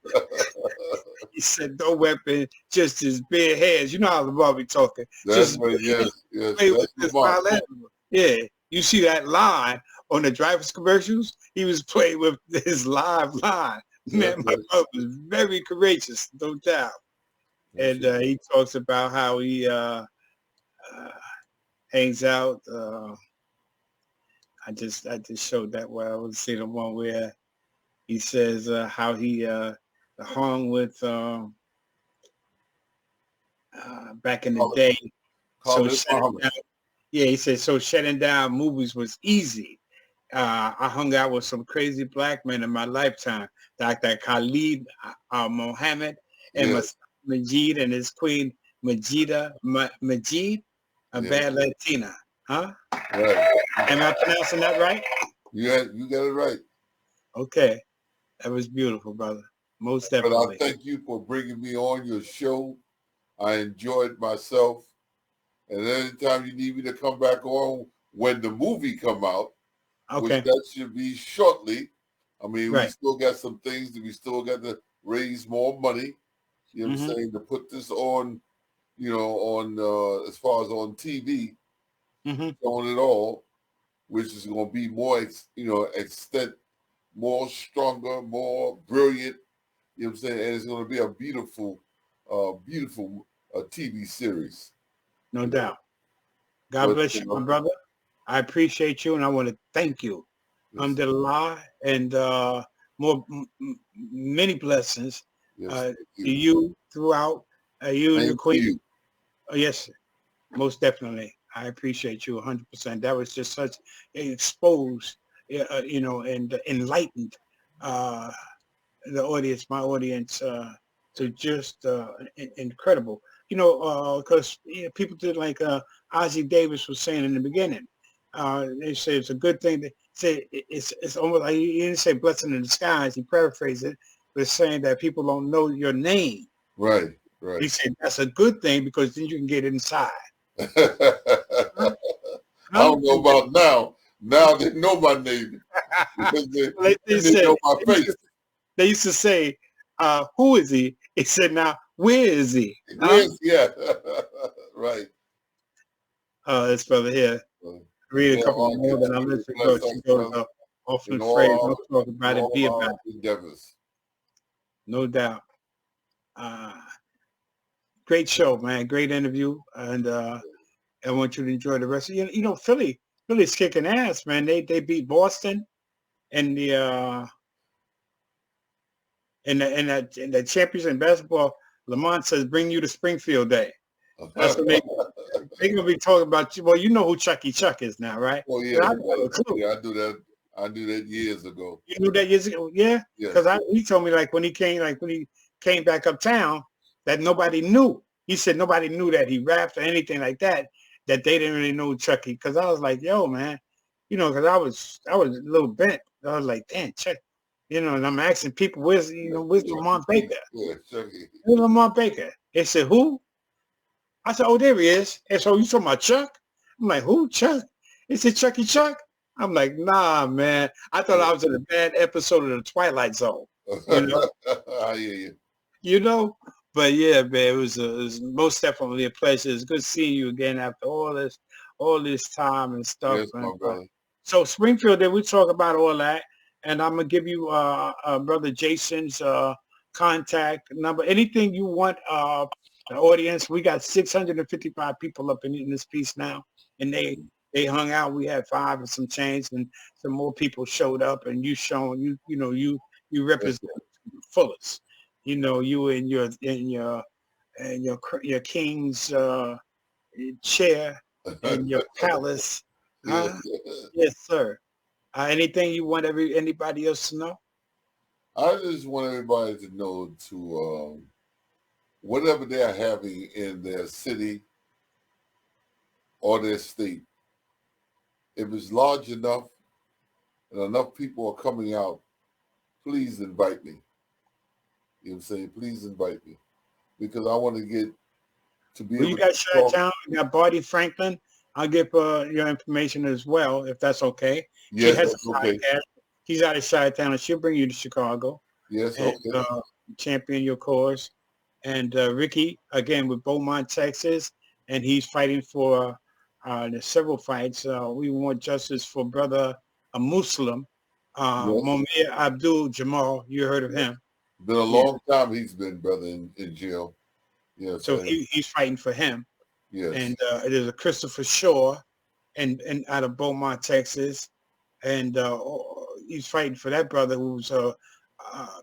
He said, "No weapon, just his bare hands." You know how the Bobby talking. That's right. Yes. Yeah, you see that line on the driver's commercials? He was playing with his live line. Man, my brother was very courageous, no doubt. And he talks about how he hangs out. I just showed that where I was seeing the one where he says how he hung with back in the day. He said, so shutting down movies was easy. I hung out with some crazy black men in my lifetime, Dr. Khalid Mohammed and Majid and his queen Majida Majid, a bad Latina. Huh? Right. Am I pronouncing that right? Yeah, you got it right. Okay. That was beautiful, brother. Most definitely. But I thank you for bringing me on your show. I enjoyed myself. And anytime you need me to come back on when the movie come out, which that should be shortly. I mean, we still got some things that we still got to raise more money. You know what I'm saying? To put this on, you know, on as far as on TV, on it all, which is going to be more, extent, more stronger, more brilliant. You know what I'm saying? And it's going to be a beautiful, beautiful TV series. No doubt. God bless you, my brother. I appreciate you, and I want to thank you. Alhamdulillah, and many blessings to you throughout. You and your queen. Oh, yes, most definitely. I appreciate you 100%. That was just such exposed, and enlightened the audience, my audience, to just incredible. Because people did like Ozzie Davis was saying in the beginning. They say it's a good thing. They say it's almost like he didn't say blessing in disguise. He paraphrased it, but saying that people don't know your name. Right. He said that's a good thing because then you can get inside. I don't know about now. Now they know my name. They know my face. They used to say, "Who is he?" He said, "Now where is he?" Yeah, right. This brother here. Read a couple more that I'm listening to. Often afraid, don't talk about it, be about it. Endeavors. No doubt. Great show, man. Great interview, and I want you to enjoy the rest of it. Philly's kicking ass, man. They beat Boston in the champions in basketball. Lamont says, "Bring you to Springfield Day." That's what they're gonna be talking about. Well, you know who Chucky Chuck is now, right? Oh yeah, I do that. I knew that years ago. You knew that years ago, yeah. Because he told me when he came back uptown that nobody knew. He said nobody knew that he rapped or anything like that. That they didn't really know Chucky. Because I was like, yo, man, because I was a little bent. I was like, damn, Chuck. And I'm asking people, where's Lamont Baker? Yeah, Chucky. Where's Lamont Baker? They said, who? I said, oh, there he is. And so you talking about Chuck? I'm like, who, Chuck? He said, Chucky Chuck? I'm like, nah, man. I thought I was in a bad episode of The Twilight Zone. I hear you. But yeah, man, it was most definitely a pleasure. It's good seeing you again after all this time and stuff. Yes, my brother. So Springfield, we talk about all that. And I'm going to give you Brother Jason's contact number. Anything you want the audience. We got 655 people up in this piece now, and they hung out. We had 5 and some change, and some more people showed up, and you represent the fullest. You know, you in your king's chair in your palace. Yes, sir. Anything you want anybody else to know? I just want everybody to know to whatever they're having in their city or their state, if it's large enough and enough people are coming out, please invite me. You know what I'm saying? Please invite me, because I want to get to be. Well, you got Chi-Town, you got Barty Franklin. I'll give your information as well, if that's okay. Yes, she has that's okay. He's out of Chi-Town, and she'll bring you to Chicago. Yes, and, okay. Champion your cause. And Ricky, again, with Beaumont, Texas, and he's fighting for there's several fights. We want justice for brother, a Muslim, Momir Abdul Jamal. You heard of him. Been a long time he's been, brother, in jail. Yeah. So he's fighting for him. Yes. And there's a Christopher Shaw and out of Beaumont, Texas. And he's fighting for that brother who's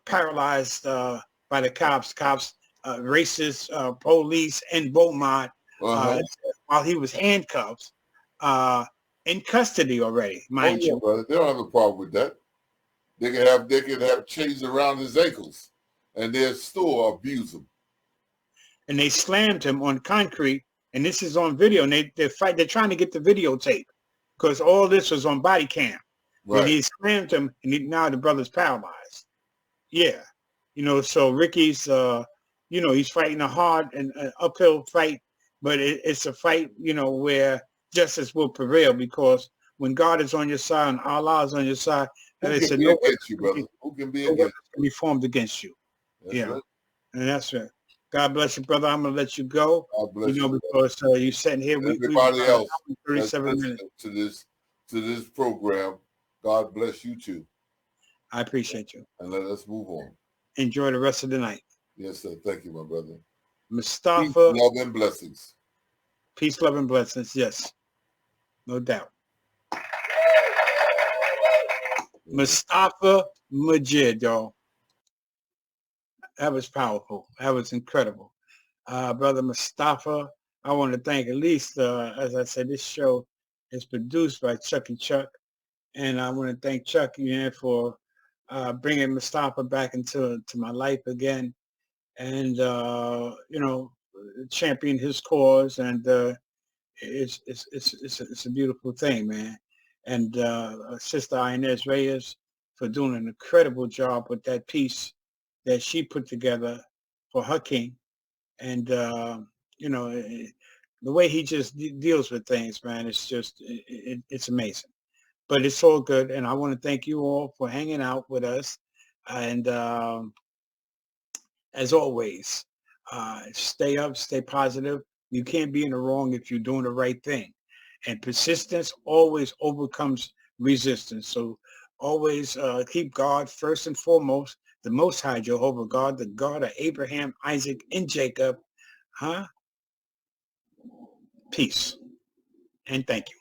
paralyzed by the cops, racist police in Beaumont while he was handcuffed in custody already, mind you. Brother. They don't have a problem with that. They can have chains around his ankles, and their store abuse him. And they slammed him on concrete, and this is on video. And they're trying to get the videotape because all this was on body cam. Right. And he slammed him, and now the brother's paralyzed. Yeah, you know. So Ricky's, he's fighting a hard and uphill fight, but it's a fight, where justice will prevail, because when God is on your side and Allah is on your side, who can be against you, brother? Who can be against you? Can be formed against you. That's right. And that's right. God bless you, brother. I'm gonna let you go. God bless you, because you're sitting here. Everybody else, 37 minutes to this program. God bless you too. I appreciate you. And let us move on. Enjoy the rest of the night. Yes, sir. Thank you, my brother. Mustafa. Peace, love, and blessings. Peace, love, and blessings. Yes, no doubt. Mustafa Majid, y'all. That was powerful. That was incredible. Brother Mustafa, I want to thank, at least, as I said, this show is produced by Chuck and Chuck. And I want to thank Chuck for bringing Mustafa back into my life again, and champion his cause. And it's a beautiful thing, man. And Sister Inez Reyes for doing an incredible job with that piece that she put together for her king. And the way he just deals with things, man, it's just it's amazing. But it's all good, and I want to thank you all for hanging out with us. And as always, stay up, stay positive. You can't be in the wrong if you're doing the right thing. And persistence always overcomes resistance. So always keep God first and foremost, the Most High Jehovah God, the God of Abraham, Isaac, and Jacob. Peace. And thank you.